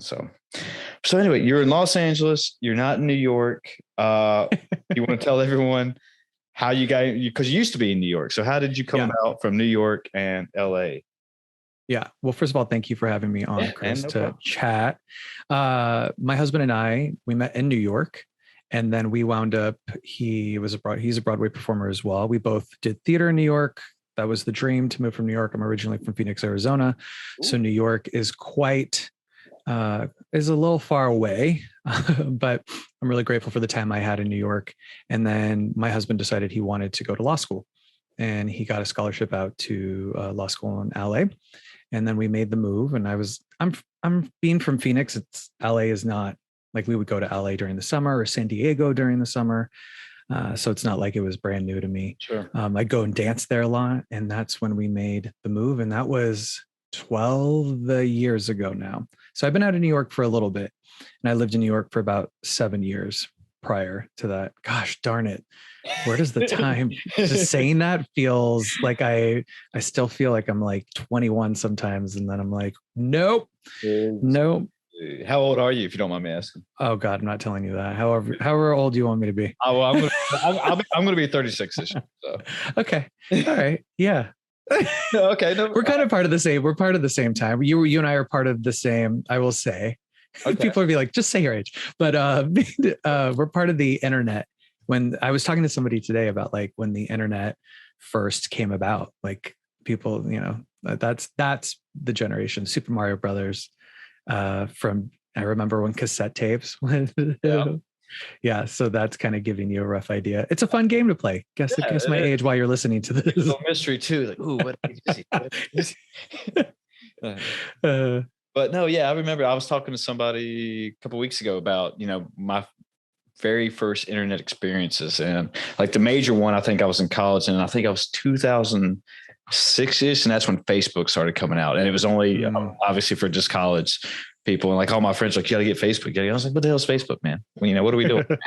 So anyway, you're in Los Angeles. You're not in New York. You want to tell everyone how you got, because you used to be in New York. So how did you come about from New York and LA? Yeah. Well, first of all, thank you for having me on, Chris, No to problem. chat. My husband and I, we met in New York, and then we wound up, he's a Broadway performer as well. We both did theater in New York. That was the dream, to move from New York. I'm originally from Phoenix, Arizona. So New York is is a little far away, but I'm really grateful for the time I had in New York. And then my husband decided he wanted to go to law school, and he got a scholarship out to law school in LA. And then we made the move, and I'm being from Phoenix. It's LA is not like we would go to LA during the summer or San Diego during the summer. So it's not like it was brand new to me. Sure. I go and dance there a lot, and that's when we made the move. And that was 12 years ago now. So I've been out of New York for a little bit, and I lived in New York for about 7 years prior to that. Gosh, darn it. Where does the time, just saying that feels like I still feel like I'm like 21 sometimes. And then I'm like, nope. How old are you, if you don't mind me asking? Oh God, I'm not telling you that. However old you want me to be. Oh, well, I'm going to be 36 this year. So. Okay. All right. Yeah. Okay. No, we're kind of part of the same. We're part of the same time. You and I are part of the same, I will say. Okay. People would be like, just say your age. But we're part of the internet. When I was talking to somebody today about like when the internet first came about, like people, that's the generation. Super Mario Brothers. I remember when cassette tapes. Yeah, so that's kind of giving you a rough idea. It's a fun game to play. Guess my age while you're listening to this. It's a mystery too. Like, ooh, what is he? But no, yeah, I remember I was talking to somebody a couple of weeks ago about, my very first internet experiences, and like the major one, I think I was in college, and I think I was 2006-ish, and that's when Facebook started coming out, and it was only obviously for just college people, and like all my friends were like, you gotta get Facebook. I was like, what the hell is Facebook, man? Well, what are we doing? And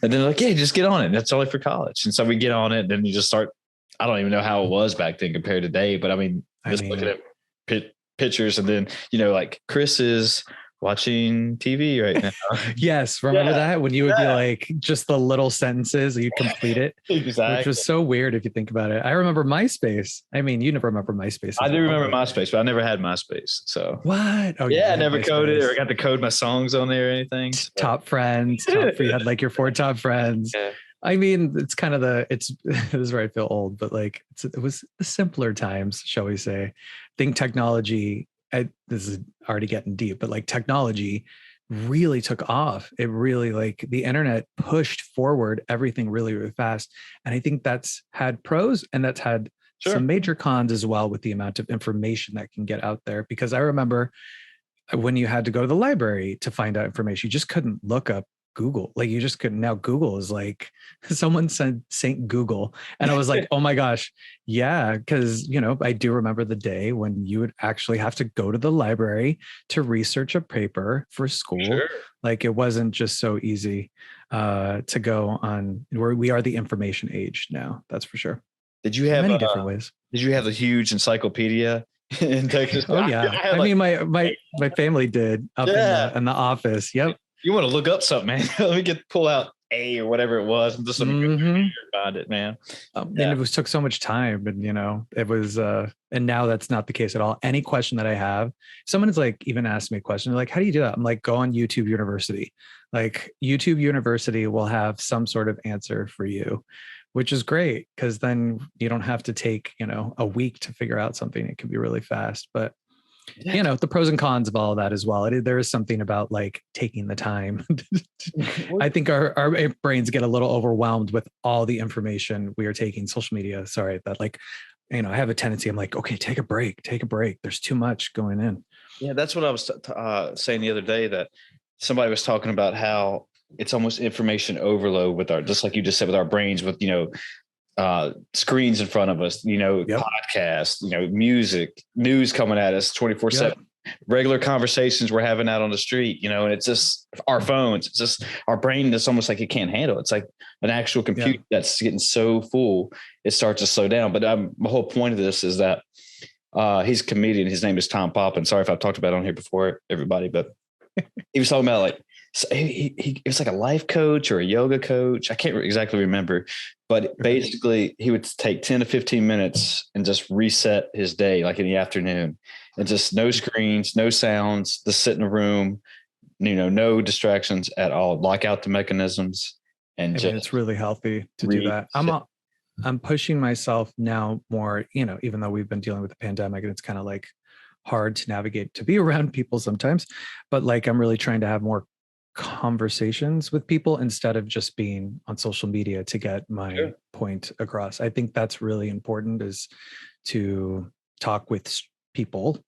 then they're like, yeah, just get on it. That's only for college. And so we get on it, and then you just start. I don't even know how it was back then compared to today, but I mean, looking at pictures, and then like Chris is watching TV right now. Yes. Remember that when you would be like just the little sentences, you complete it, exactly, which was so weird if you think about it. I remember MySpace. I mean, you never remember MySpace. I do remember MySpace, but I never had MySpace. So what? Oh yeah, I never MySpace. Coded or got to code my songs on there or anything. So. Top friends. You had like your 4 top friends. Yeah. I mean, it's kind of this is where I feel old, but like it was the simpler times, shall we say. I think technology, this is already getting deep, but like technology really took off. It really, like, the internet pushed forward everything really, really fast. And I think that's had pros, and that's had some major cons as well, with the amount of information that can get out there. Because I remember when you had to go to the library to find out information, you just couldn't look up Google. Like, you just couldn't. Now Google is like, someone said Saint Google, and I was like, oh my gosh, yeah. Because I do remember the day when you would actually have to go to the library to research a paper for school. Sure. Like, it wasn't just so easy to go on. Where we are the information age now, that's for sure. Did you have many different ways? Did you have a huge encyclopedia in Texas? Oh yeah, I mean, my family did up in the office. Yep. You want to look up something, man? Let me pull out A or whatever it was, and just let me find it, man. And it took so much time, and it was, and now that's not the case at all. Any question that I have, someone has like even asked me a question, like, how do you do that? I'm like, go on YouTube University. Like, YouTube University will have some sort of answer for you, which is great, because then you don't have to take a week to figure out something. It can be really fast, but. Yeah. The pros and cons of all of that as well. There is something about like taking the time. I think our brains get a little overwhelmed with all the information we are taking. Social media. Sorry, that like, I have a tendency. I'm like, okay, take a break. There's too much going in. Yeah, that's what I was saying the other day, that somebody was talking about how it's almost information overload with just like you just said, with our brains, with, screens in front of us, podcasts, music, news coming at us 24/7, regular conversations we're having out on the street, and it's just our phones. It's just our brain that's almost like it can't handle it. It's like an actual computer that's getting so full, it starts to slow down. But the whole point of this is that he's a comedian. His name is Tom Poppin. Sorry if I've talked about it on here before, everybody, but he was talking about like, so he was like a life coach or a yoga coach. I can't exactly remember, but basically he would take 10 to 15 minutes and just reset his day, like in the afternoon, and just no screens, no sounds, just sit in a room, no distractions at all, lock out the mechanisms. And I mean, it's really healthy to do that. I'm pushing myself now more, even though we've been dealing with the pandemic and it's kind of like hard to navigate to be around people sometimes, but like I'm really trying to have more conversations with people instead of just being on social media to get my point across. I think that's really important, is to talk with people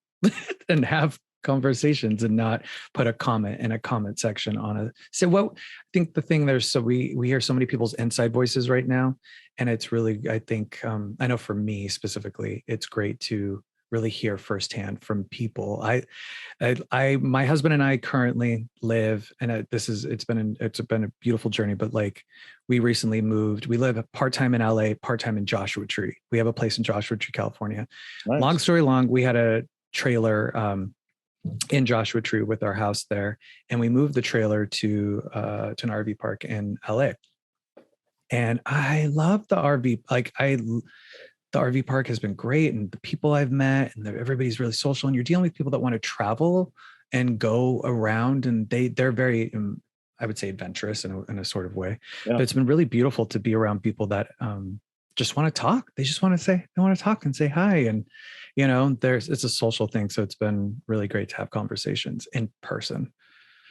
and have conversations and not put a comment in a comment section on a. So what I think the thing there's, so we hear so many people's inside voices right now, and it's really, I think, I know for me specifically, it's great to really hear firsthand from people. My husband and I currently live, and it's been a beautiful journey, but like we recently moved. We live part-time in LA, part-time in Joshua Tree. We have a place in Joshua Tree, California. Nice. Long story long, we had a trailer in Joshua Tree with our house there, and we moved the trailer to an RV park in LA. And I love the RV. The RV park has been great, and the people I've met, and everybody's really social, and you're dealing with people that want to travel and go around, and they're very, I would say, adventurous in a sort of way. Yeah. But it's been really beautiful to be around people that just want to talk. They just want to talk and say hi. And, it's a social thing. So it's been really great to have conversations in person.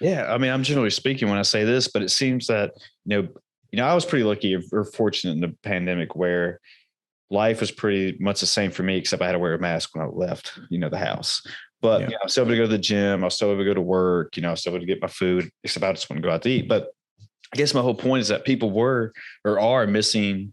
Yeah. I mean, I'm generally speaking when I say this, but it seems that, I was pretty lucky or fortunate in the pandemic where life was pretty much the same for me, except I had to wear a mask when I left, the house. But I was still able to go to the gym. I was still able to go to work. I was still able to get my food, except I just want to go out to eat. But I guess my whole point is that people were or are missing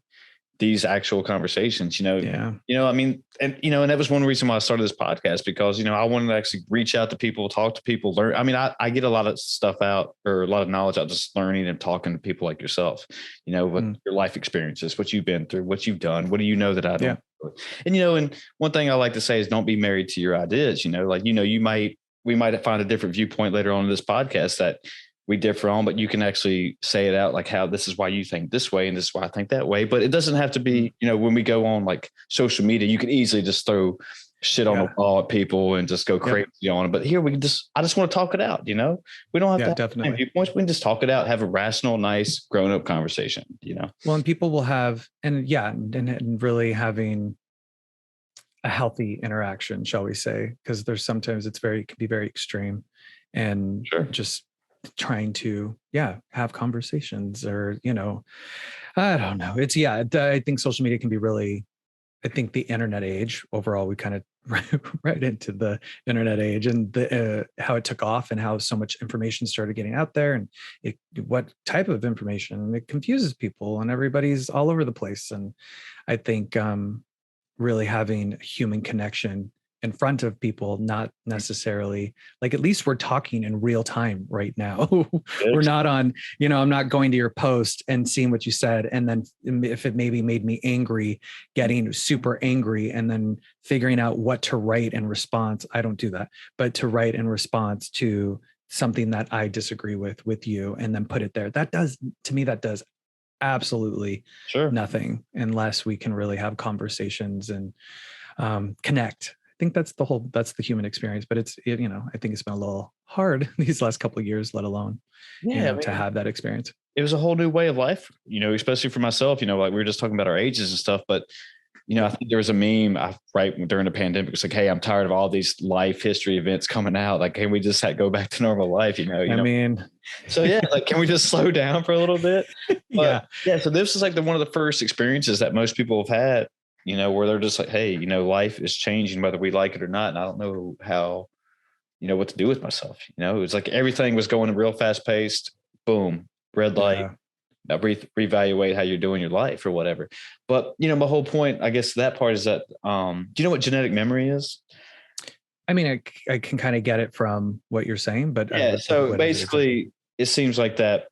these actual conversations, I mean, and that was one reason why I started this podcast, because, I wanted to actually reach out to people, talk to people, learn. I mean, I get a lot of stuff out, or a lot of knowledge out just learning and talking to people like yourself, what your life experiences, what you've been through, what you've done, what do you know that I don't? Yeah. And, and one thing I like to say is don't be married to your ideas, we might find a different viewpoint later on in this podcast that we differ on, but you can actually say it out, like how this is why you think this way and this is why I think that way. But it doesn't have to be, when we go on like social media, you can easily just throw shit on the wall at people and just go crazy on it. But here I just want to talk it out. We don't have to definitely have viewpoints. We can just talk it out, have a rational, nice, grown up conversation, Well, and people will have, and really having a healthy interaction, shall we say, because there's sometimes it can be very extreme, and just trying to have conversations, or I don't know, it's I think social media can be really, I think the internet age overall, we kind of right into the internet age, and the how it took off and how so much information started getting out there, and what type of information, it confuses people, and everybody's all over the place. And I think really having human connection in front of people, not necessarily like, at least we're talking in real time right now. We're not on, I'm not going to your post and seeing what you said, and then if it maybe made me angry, getting super angry and then figuring out what to write in response. I don't do that, but to write in response to something that I disagree with you, and then put it there. That does absolutely nothing unless we can really have conversations and connect. I think that's the human experience, but I think it's been a little hard these last couple of years, let alone, to have that experience. It was a whole new way of life, especially for myself, like we were just talking about our ages and stuff, but I think there was a meme right during the pandemic. It's like, hey, I'm tired of all these life history events coming out. Like, can we just go back to normal life? I mean, so can we just slow down for a little bit? But, so this is like one of the first experiences that most people have had, where they're just like, hey, life is changing whether we like it or not. And I don't know how, what to do with myself. It was like everything was going real fast paced. Boom, red light. Now reevaluate how you're doing your life or whatever. But, my whole point, I guess that part is that, do you know what genetic memory is? I mean, I can kind of get it from what you're saying, but so basically it seems like that,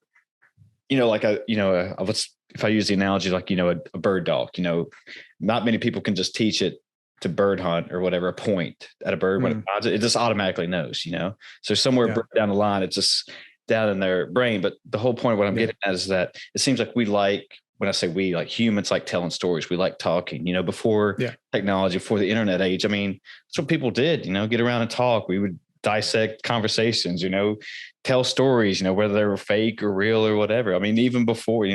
if I use the analogy, like, a bird dog, not many people can just teach it to bird hunt or whatever, a point at a bird, when it finds it, it just automatically knows, So somewhere down the line, it's just down in their brain. But the whole point of what I'm getting at is that it seems like we like, when I say we, like humans like telling stories. We like talking, before technology, before the internet age. I mean, that's what people did, get around and talk. We would dissect conversations, tell stories, whether they were fake or real or whatever. I mean, even before,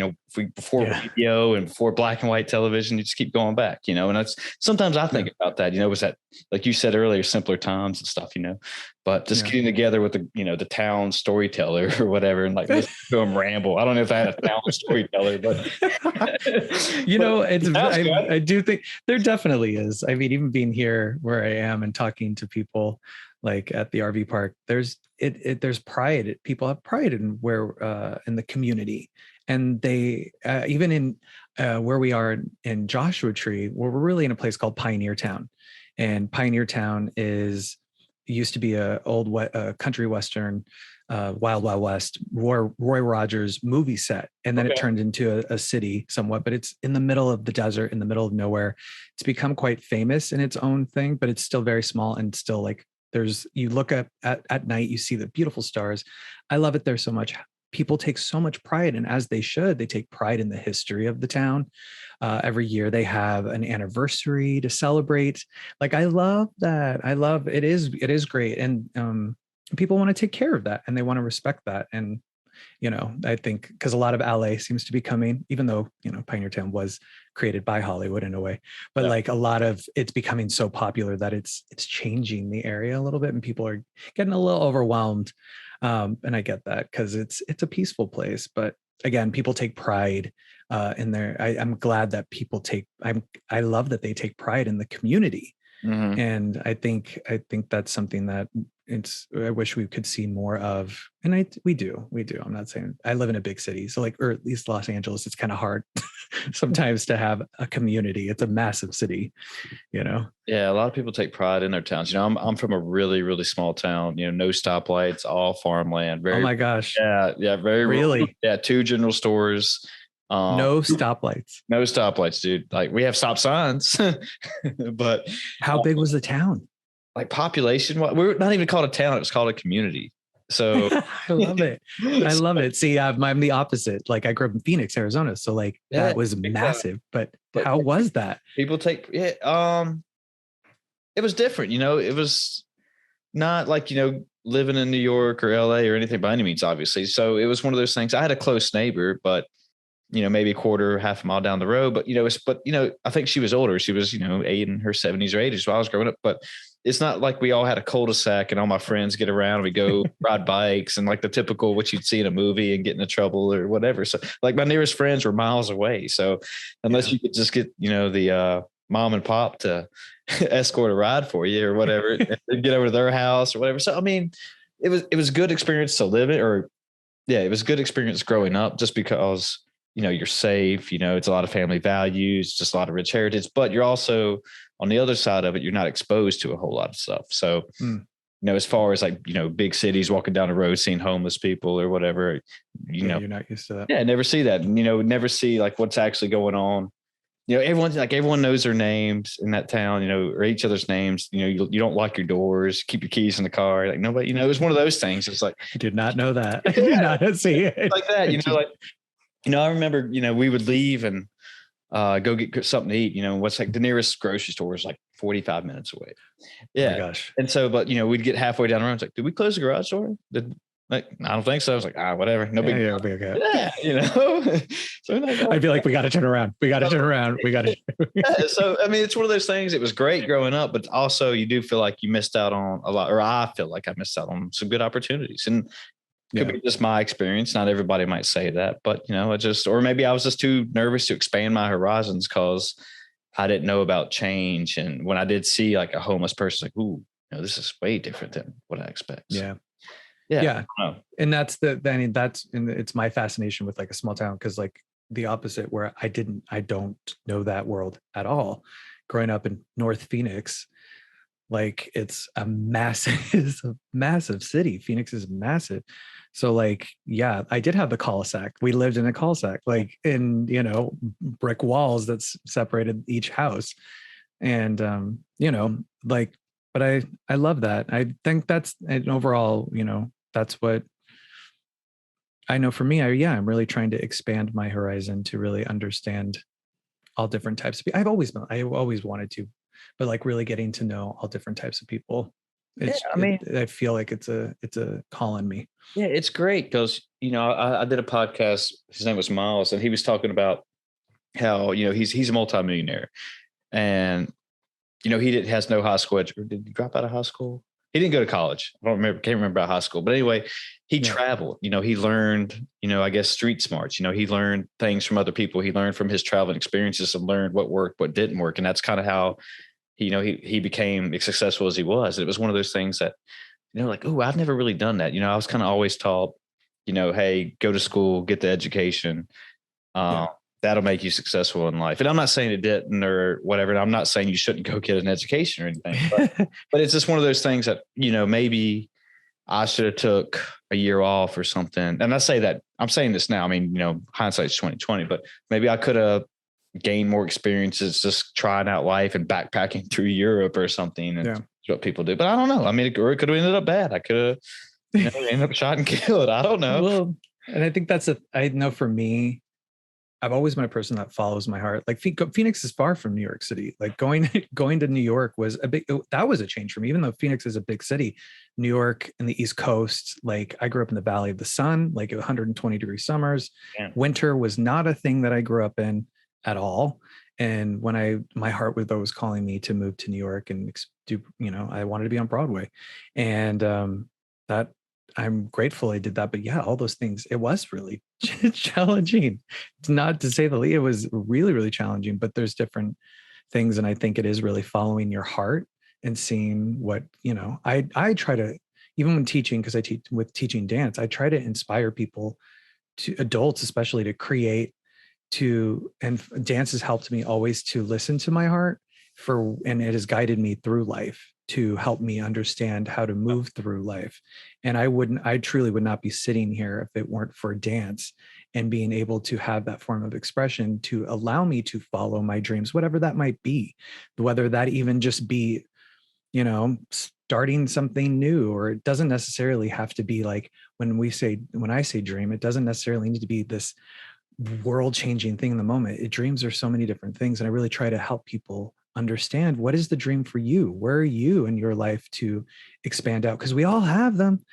before radio and before black and white television, you just keep going back, and that's sometimes I think about that, was that, like you said earlier, simpler times and stuff, but just getting together with the town storyteller or whatever, and like listen to them ramble. I don't know if I had a town storyteller, but I do think there definitely is. I mean, even being here where I am and talking to people like at the RV park, there's pride. People have pride in where in the community, and they even in where we are in Joshua Tree, where we're really in a place called Pioneer Town, and Pioneer Town used to be a old country western, Wild Wild West, Roy Rogers movie set, and then it turned into a city somewhat, but it's in the middle of the desert, in the middle of nowhere. It's become quite famous in its own thing, but it's still very small and still like. You look at night, you see the beautiful stars. I love it there so much. People take so much pride, and as they should, they take pride in the history of the town. Every year they have an anniversary to celebrate. Like, I love that. I love it. It is great. And people want to take care of that, and they want to respect that. And, I think because a lot of LA seems to be coming, even though, Pioneer Town was created by Hollywood in a way, but like a lot of it's becoming so popular that it's changing the area a little bit, and people are getting a little overwhelmed. And I get that because it's a peaceful place, but again, people take pride in there. I'm glad that I love that they take pride in the community. Mm-hmm. And I think that's something that I wish we could see more of. And we do. I'm not saying I live in a big city, so or at least Los Angeles, it's kind of hard sometimes to have a community. It's a massive city, Yeah, a lot of people take pride in their towns. I'm from a really, really small town. No stoplights, all farmland. Oh my gosh. Yeah, very really. Yeah, 2 general stores. No stoplights, dude. Like, we have stop signs, but how big was the town? Like, population, we're not even called a town. It was called a community. So I love it. See, I'm the opposite. Like, I grew up in Phoenix, Arizona. So like that was massive, but how was that? People take, it was different. It was not like, living in New York or LA or anything by any means, obviously. So it was one of those things. I had a close neighbor, but maybe a half a mile down the road, but, I think she was older. She was, 8 in her 70s or 80s while I was growing up, but it's not like we all had a cul-de-sac and all my friends get around and we go ride bikes and like the typical, what you'd see in a movie and get into trouble or whatever. So like, my nearest friends were miles away. So unless you could just get, the mom and pop to escort a ride for you or whatever, and get over to their house or whatever. So, I mean, it was a good experience to live it, it was a good experience growing up, just because you're safe, it's a lot of family values, just a lot of rich heritage, but you're also on the other side of it, you're not exposed to a whole lot of stuff. So, as far as like, big cities, walking down the road, seeing homeless people or whatever, you're not used to that. Yeah. Never see that. And, never see like what's actually going on. Everyone knows their names in that town, or each other's names. You don't lock your doors, keep your keys in the car. Like, nobody, it was one of those things. It's like, I did not know that. I did not see it like that. I remember, we would leave and go get something to eat, what's like the nearest grocery store is like 45 minutes away. Yeah. Oh my gosh. And so, but, we'd get halfway down the road. It's like, did we close the garage door? I don't think so. I was like, whatever. No big deal. Okay. Yeah, So I'd be like, we got to turn around. We got to. Yeah, so, I mean, it's one of those things. It was great growing up, but also you do feel like you missed out on a lot, or I feel like I missed out on some good opportunities. And could be just my experience. Not everybody might say that, but or maybe I was just too nervous to expand my horizons because I didn't know about change. And when I did see like a homeless person, like, ooh, this is way different than what I expect. Yeah. Yeah. And that's it's my fascination with like a small town. Cause like the opposite, where I don't know that world at all. Growing up in North Phoenix, like it's a massive city. Phoenix is massive. So like, yeah, I did have the cul-de-sac. We lived in a cul-de-sac, like in, brick walls that's separated each house. And like, but I love that. I think that's an overall, that's what I know for me. I'm really trying to expand my horizon to really understand all different types of people. I always wanted to, but like really getting to know all different types of people. Yeah, I mean, I feel like it's a call on me. yeah, it's great because I did a podcast. His name was Miles, and he was talking about how he's a multimillionaire, and has no high school education. Did he drop out of high school? He didn't go to college. I don't remember. Can't remember about high school. But anyway, he traveled. He learned. I guess street smarts. He learned things from other people. He learned from his traveling experiences and learned what worked, what didn't work, and that's kind of how he became as successful as he was. It was one of those things that like, oh, I've never really done that. I was kind of always taught, hey, go to school, get the education. That'll make you successful in life. And I'm not saying it didn't or whatever. And I'm not saying you shouldn't go get an education or anything, but it's just one of those things that, maybe I should have took a year off or something. And I say that I'm saying this now. I mean, hindsight's 2020, but maybe I could have gained more experiences just trying out life and backpacking through Europe or something. And that's what people do. But I don't know. I mean, it could have ended up bad. I could have ended up shot and killed. I don't know. Well, and I think I know for me, I've always been a person that follows my heart. Like Phoenix is far from New York City. Like going to New York was that was a change for me, even though Phoenix is a big city. New York and the East Coast, like I grew up in the Valley of the Sun, like 120-degree summers. Yeah. Winter was not a thing that I grew up in at all. And when my heart was always calling me to move to New York and do, I wanted to be on Broadway. And that I'm grateful I did that. But yeah, all those things, it was really challenging. Not to say the least, it was really, really challenging, but there's different things. And I think it is really following your heart and seeing what, I try to, even when teaching, because I teach with teaching dance, I try to inspire people, to adults, especially, to create, and dance has helped me always to listen to my heart and it has guided me through life to help me understand how to move through life. And I truly would not be sitting here if it weren't for dance and being able to have that form of expression to allow me to follow my dreams, whatever that might be, whether that even just be, starting something new, or it doesn't necessarily have to be like when I say dream, it doesn't necessarily need to be this world-changing thing in the moment. Dreams are so many different things. And I really try to help people understand, what is the dream for you? Where are you in your life to expand out? Because we all have them.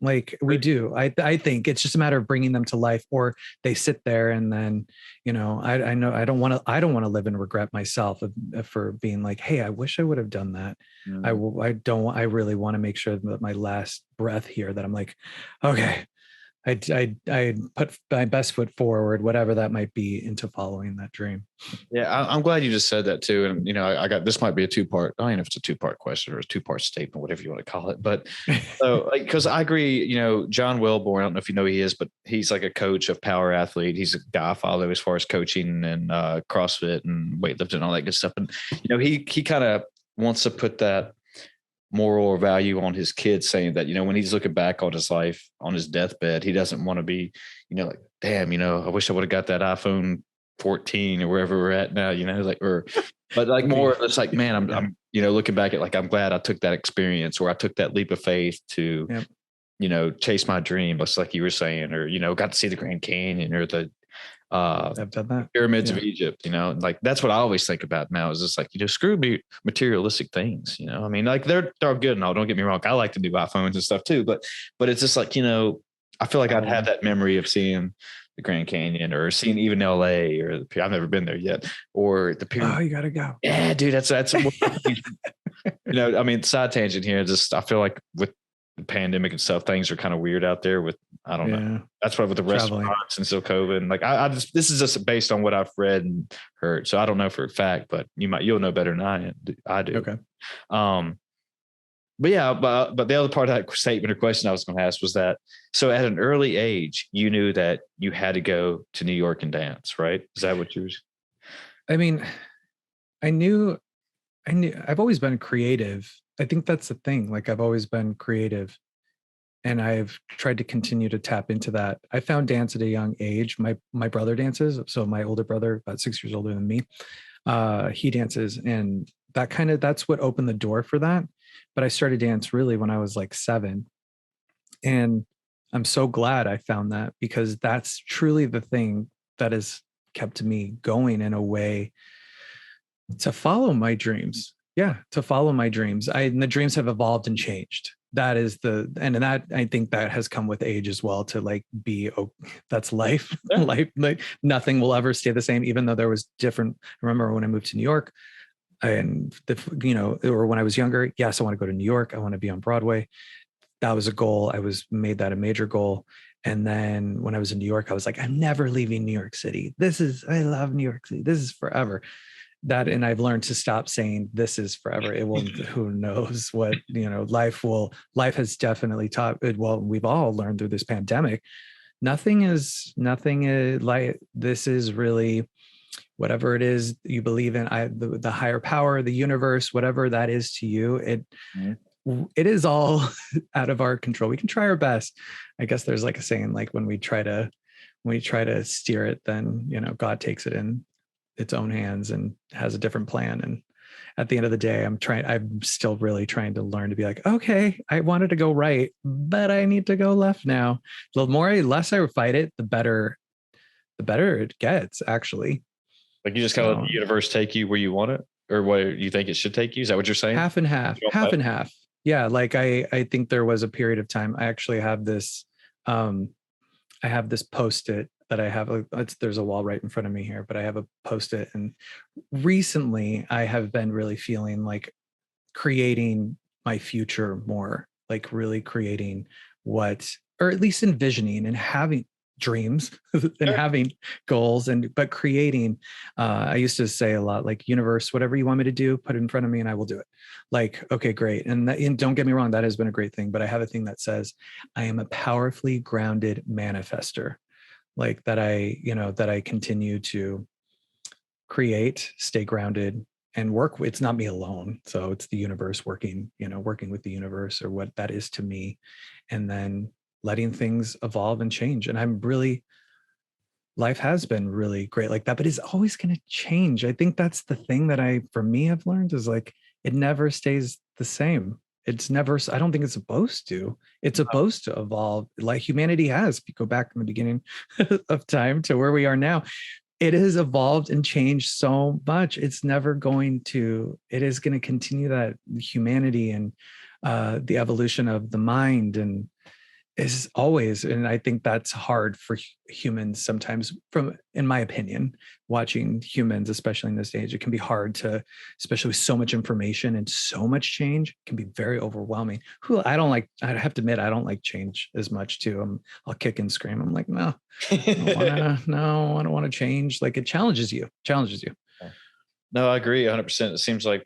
Like we do. I think it's just a matter of bringing them to life, or they sit there and then, I know I don't want to live in regret myself for being like, hey, I wish I would have done that. I really want to make sure that my last breath here, that I'm like, okay, I put my best foot forward, whatever that might be, into following that dream. Yeah, I'm glad you just said that too. And I got, this might be a two-part. I don't know if it's a two-part question or a two-part statement, whatever you want to call it. But so, because I agree, John Welborn, I don't know if you know who he is, but he's like a coach of power athlete. He's a guy I follow as far as coaching and CrossFit and weightlifting and all that good stuff. And he kind of wants to put that moral or value on his kids, saying that, when he's looking back on his life, on his deathbed, he doesn't want to be, like, damn, I wish I would have got that iPhone 14 or wherever we're at now, but like more, it's like, man, I'm looking back at, like, I'm glad I took that experience, or I took that leap of faith to, chase my dream. Just like you were saying, or, got to see the Grand Canyon or the, I've done that. Pyramids of Egypt, like that's what I always think about now, is just like, screw me materialistic things, I mean, like they're good and all, don't get me wrong. I like to do iPhones and stuff too, but it's just like, I feel like I'd have that memory of seeing the Grand Canyon, or seeing even LA, or I've never been there yet, or the pyramid. Oh, you gotta go. Yeah, dude, that's I mean, side tangent here. Just, I feel like with the pandemic and stuff, things are kind of weird out there with, I don't know. That's why with the restaurants and still COVID, and like, I just, this is just based on what I've read and heard. So I don't know for a fact, but you'll know better than I do. Okay. But yeah, but the other part of that statement or question I was going to ask was that, so at an early age, you knew that you had to go to New York and dance, right? Is that what you were? I mean, I knew I've always been creative. I think that's the thing. Like, I've always been creative, and I've tried to continue to tap into that. I found dance at a young age. My brother dances. So my older brother, about 6 years older than me, he dances, and that's what opened the door for that. But I started dance really when I was like 7, and I'm so glad I found that, because that's truly the thing that has kept me going in a way to follow my dreams. Yeah, to follow my dreams. And the dreams have evolved and changed. That is and that, I think that has come with age as well, to like be, oh, that's life. Yeah. Life, like nothing will ever stay the same, even though there was different. I remember when I moved to New York, and or when I was younger, yes, I want to go to New York. I want to be on Broadway. That was a goal. Made that a major goal. And then when I was in New York, I was like, I'm never leaving New York City. I love New York City. This is forever. And I've learned to stop saying this is forever. It will, who knows what, life has definitely taught it. Well, we've all learned through this pandemic. Nothing is like, this is really, whatever it is you believe in, the higher power, the universe, whatever that is to you, it is all out of our control. We can try our best. I guess there's like a saying, like when we try to steer it, then, God takes it in its own hands and has a different plan. And at the end of the day, I'm still really trying to learn to be like, okay, I wanted to go right, but I need to go left now. The less I fight it, the better it gets, actually. Like you just kind of let the universe take you where you want it, or where you think it should take you. Is that what you're saying? Half and half. Yeah. Like I think there was a period of time. I actually have this, Post-it that I have. There's a wall right in front of me here, but I have a Post-it. And recently I have been really feeling like creating my future more, like really creating or at least envisioning and having dreams and having goals, but creating, I used to say a lot, like, universe, whatever you want me to do, put it in front of me and I will do it. Like, okay, great. And don't get me wrong, that has been a great thing, but I have a thing that says I am a powerfully grounded manifester, like that I continue to create, stay grounded, and work. It's not me alone. So it's the universe working with the universe, or what that is to me. And then letting things evolve and change. And life has been really great like that, but it's always going to change. I think that's the thing that I've learned, is like, it never stays the same. I don't think it's supposed to. It's supposed to evolve like humanity has. If you go back in the beginning of time to where we are now, it has evolved and changed so much. It is going to continue that humanity and the evolution of the mind, and is always. And I think that's hard for humans sometimes, in my opinion, watching humans, especially in this age, it can be hard to, especially with so much information and so much change, can be very overwhelming. I have to admit, I don't like change as much too. I'll kick and scream. I'm like, no, I don't want to change. Like, it challenges you. No, I agree 100%. It seems like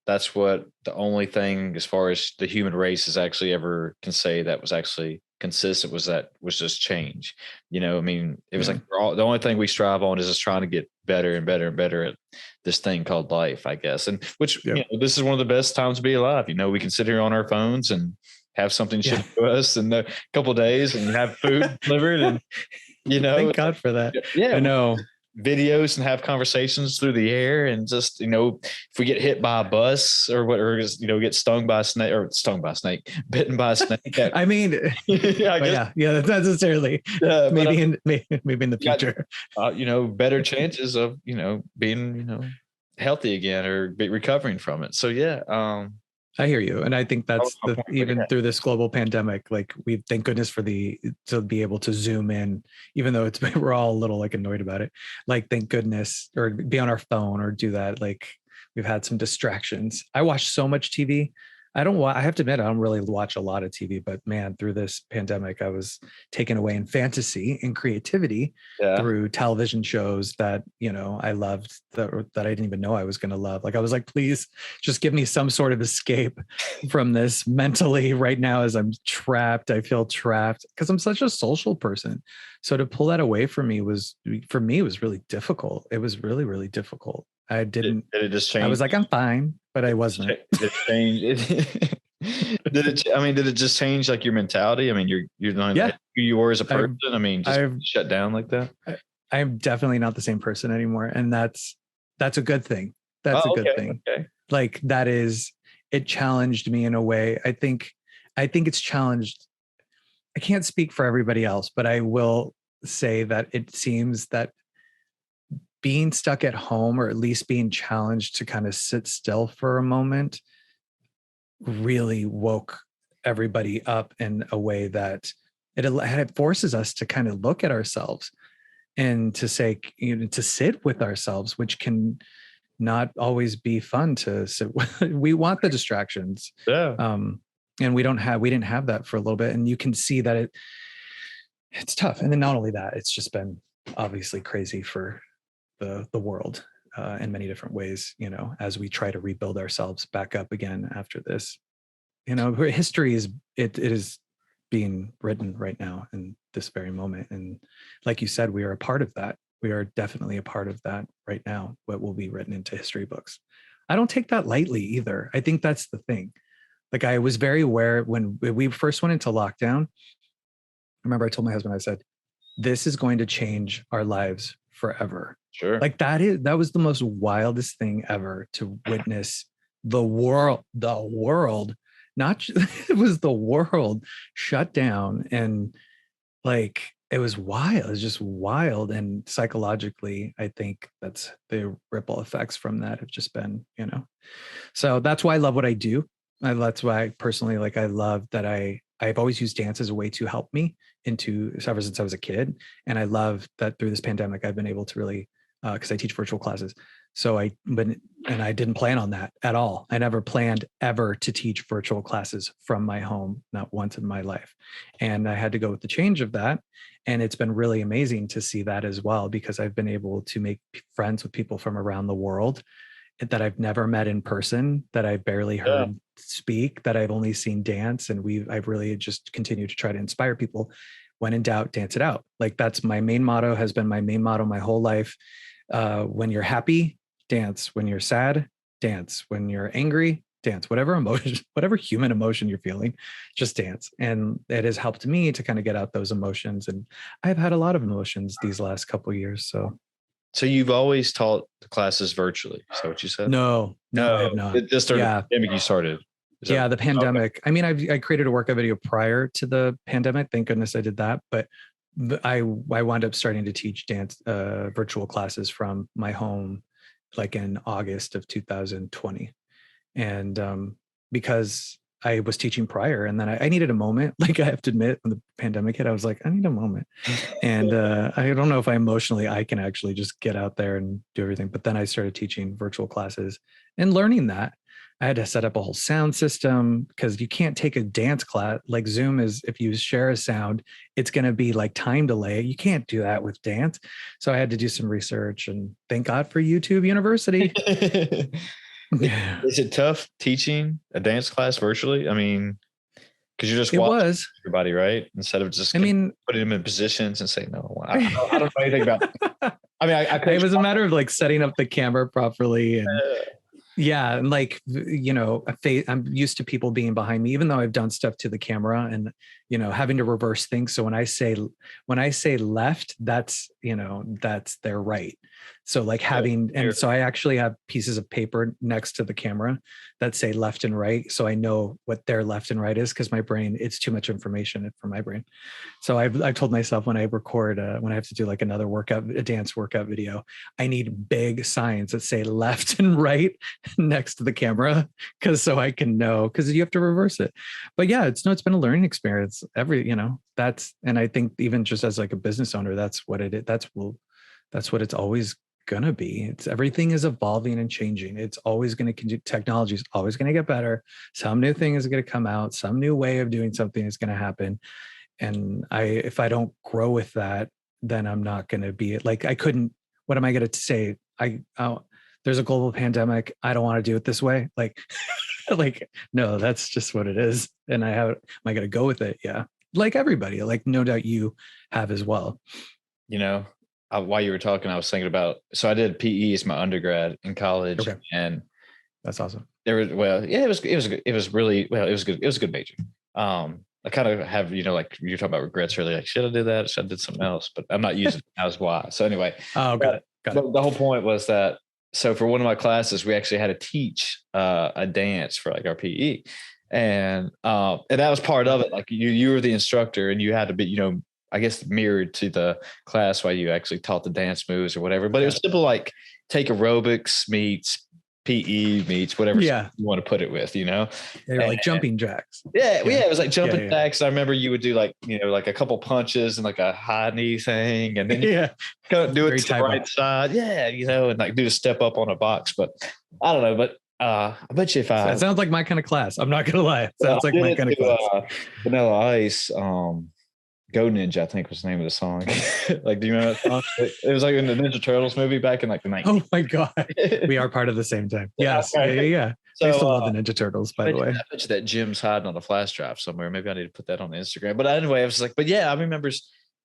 that's what the only thing as far as the human race has actually ever can say that was actually consistent was just change. I mean, it was like the only thing we strive on is just trying to get better and better and better at this thing called life, I guess. And which, this is one of the best times to be alive. We can sit here on our phones and have something shipped to us in a couple of days and have food delivered. And, thank God for that. Yeah. I know. Videos and have conversations through the air, and just if we get hit by a bus or just get stung by a snake, bitten by a snake. I mean, yeah, that's not necessarily. Maybe in the future. Better chances of being healthy again or recovering from it. So yeah. I hear you. And I think that's even through this global pandemic, like, we thank goodness to be able to zoom in, even though we're all a little like annoyed about it. Like, thank goodness, or be on our phone or do that. Like, we've had some distractions. I watch so much TV. I have to admit, I don't really watch a lot of TV, but man, through this pandemic, I was taken away in fantasy and creativity through television shows that, I loved, that I didn't even know I was going to love. Like, I was like, please just give me some sort of escape from this mentally right now, as I'm trapped. I feel trapped because I'm such a social person. So to pull that away from me was really difficult. It was really, really difficult. Did it just change? I was like, I'm fine, but I wasn't. Did it change? Did it just change like your mentality? I mean, you're not who you were as a person. Just shut down like that. I'm definitely not the same person anymore. And that's That's a good thing. That's a good thing. Okay. Like that is, it challenged me in a way. I think it's challenged. I can't speak for everybody else, but I will say that it seems that being stuck at home, or at least being challenged to kind of sit still for a moment, really woke everybody up in a way that it forces us to kind of look at ourselves and to say, you know, to sit with ourselves, which can not always be fun to sit with. We want the distractions. Yeah. And we didn't have that for a little bit. And you can see that it's tough. And then not only that, it's just been obviously crazy for the world in many different ways, you know, as we try to rebuild ourselves back up again after this. You know, history is it is being written right now in this very moment. And like you said, we are a part of that. We are definitely a part of that right now, what will be written into history books. I don't take that lightly either. I think that's the thing. Like I was very aware when we first went into lockdown. I remember I told my husband, I said, this is going to change our lives forever. Sure. Like that was the most wildest thing ever to witness. The world, not it was the world shut down, and like it was wild. It was just wild. And psychologically, I think that's the ripple effects from that have just been, you know. So that's why I love what I do. That's why personally, like I love that I've always used dance as a way to help me ever since I was a kid. And I love that through this pandemic, I've been able to really, because I teach virtual classes. So I didn't plan on that at all. I never planned ever to teach virtual classes from my home, not once in my life. And I had to go with the change of that. And it's been really amazing to see that as well, because I've been able to make friends with people from around the world that I've never met in person, that I barely heard speak, that I've only seen dance. And I've really just continued to try to inspire people. When in doubt, dance it out. Like that's my main motto, has been my main motto my whole life. When you're happy, dance. When you're sad, dance. When you're angry, dance. Whatever emotion, whatever human emotion you're feeling, just dance. And it has helped me to kind of get out those emotions. And I've had a lot of emotions these last couple of years. So you've always taught the classes virtually. Is that what you said? No, I have not. It just started. Pandemic you started. The pandemic. Okay. I mean, I created a workout video prior to the pandemic. Thank goodness I did that. But I wound up starting to teach dance virtual classes from my home, like in August of 2020. And because I was teaching prior, and then I needed a moment. Like I have to admit, when the pandemic hit, I was like, I need a moment. And I don't know if I can actually just get out there and do everything. But then I started teaching virtual classes and learning that. I had to set up a whole sound system, because you can't take a dance class. Like Zoom is, if you share a sound, it's going to be like time delay. You can't do that with dance. So I had to do some research, and thank God for YouTube University. Is it tough teaching a dance class virtually? I mean, because you're just watching everybody, right? Instead of just putting them in positions and saying, no, I don't know anything about it. I mean, it was a matter of like setting up the camera properly. And yeah. And like, you know, I'm used to people being behind me, even though I've done stuff to the camera and, you know, having to reverse things. So when I say left, that's, you know, that's their right. So like so I actually have pieces of paper next to the camera that say left and right. So I know what their left and right is, because my brain, it's too much information for my brain. So I've told myself when I record, when I have to do like a dance workout video, I need big signs that say left and right next to the camera, so I can know, because you have to reverse it. But yeah, it's been a learning experience. And I think even just as like a business owner, that's what it is. That's what it's always gonna be. Everything is evolving and changing. It's always going to technology is always going to get better. Some new thing is going to come out. Some new way of doing something is going to happen. And if I don't grow with that, then I'm not going to be like, what am I going to say? There's a global pandemic. I don't want to do it this way. Like, no, that's just what it is. And am I going to go with it? Yeah. Like everybody, like no doubt you have as well. You know, while you were talking, I was thinking about, so I did PE as my undergrad in college. Okay. And that's awesome. It was good. It was a good major. I kind of have, you know, like you're talking about regrets earlier, like, should I do that? Should I did something else? But I'm not using it as why. So anyway. Oh, got it. The whole point was that so for one of my classes, we actually had to teach a dance for like our PE. And that was part of it. Like you were the instructor and you had to be, I guess mirrored to the class while you actually taught the dance moves or whatever. But it was simple, like take aerobics meets PE meets whatever you want to put it with, They're like jumping jacks. Yeah, it was like jumping jacks. I remember you would do like, like a couple punches and like a high knee thing, and then you do it to the right side. Yeah, and like do a step up on a box. But I don't know, but I bet you if that sounds like my kind of class. I'm not gonna lie. It sounds like my kind of class. Vanilla Ice, Go Ninja, I think was the name of the song. Like, do you remember that song? It was like in the Ninja Turtles movie back in like the 90s. Oh my God. We are part of the same time. Yes. Yeah. So, I used to love the Ninja Turtles, by the way. I bet you that Jim's hiding on a flash drive somewhere. Maybe I need to put that on Instagram. But anyway, I was like, but yeah, I remember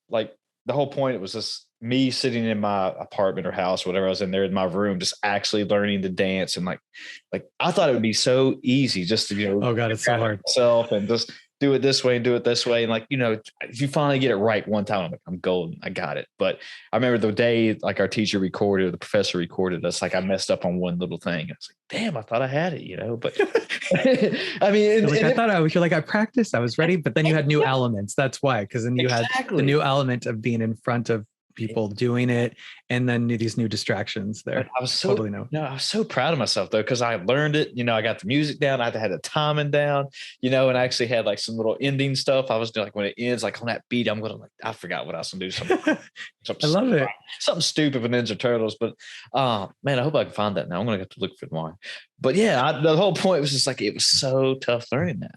like the whole point, it was just me sitting in my apartment or house, whatever I was in there in my room, just actually learning to dance. And like I thought it would be so easy just to, oh God, it's so hard. Myself and just do it this way and do it this way. And like, if you finally get it right one time, I'm like, I'm golden. I got it. But I remember the day, like our teacher recorded, or the professor recorded us, like I messed up on one little thing. I was like, damn, I thought I had it, but I mean, you're like, I practiced, I was ready, but then you had new elements. That's why, because then you had the new element of being in front of people doing it, and then these new distractions there. I was so I was so proud of myself though, because I learned it. I got the music down, I had the timing down, and I actually had like some little ending stuff. I was doing like when it ends, like on that beat, I'm gonna I forgot what I was gonna do. Something I love it. Something stupid with Ninja Turtles, but man, I hope I can find that now. I'm gonna have to look for it more. But yeah, the whole point was just like it was so tough learning that.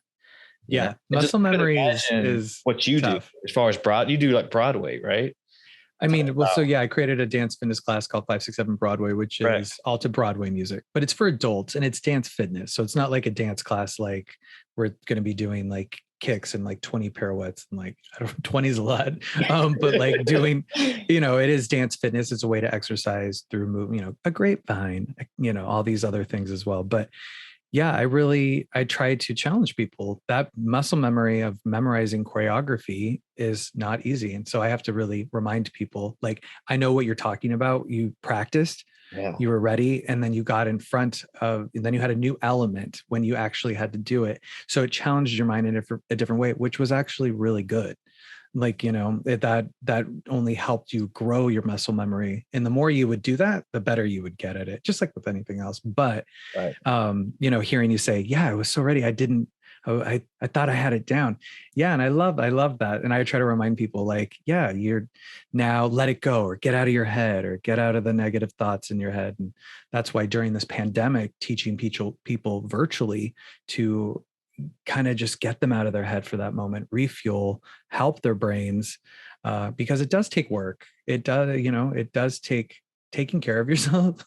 Yeah, muscle memory is what you tough. Do as far as you do like Broadway, right? I mean, well, so yeah, I created a dance fitness class called 567 Broadway, which is all to Broadway music, but it's for adults and it's dance fitness. So it's not like a dance class like we're going to be doing like kicks and like 20 pirouettes and like, I don't know, 20 is a lot, but like doing, it is dance fitness. It's a way to exercise through movement, a grapevine, all these other things as well. But yeah, I try to challenge people. That muscle memory of memorizing choreography is not easy. And so I have to really remind people, like, I know what you're talking about. You practiced, you were ready, and then you got in front of, and then you had a new element when you actually had to do it. So it challenged your mind in a different way, which was actually really good. Like, that only helped you grow your muscle memory. And the more you would do that, the better you would get at it, just like with anything else. But, hearing you say, yeah, I was so ready. I thought I had it down. Yeah. And I love that. And I try to remind people like, yeah, you're now let it go, or get out of your head, or get out of the negative thoughts in your head. And that's why during this pandemic, teaching people virtually to kind of just get them out of their head for that moment, refuel, help their brains, because it does take work. It does take taking care of yourself.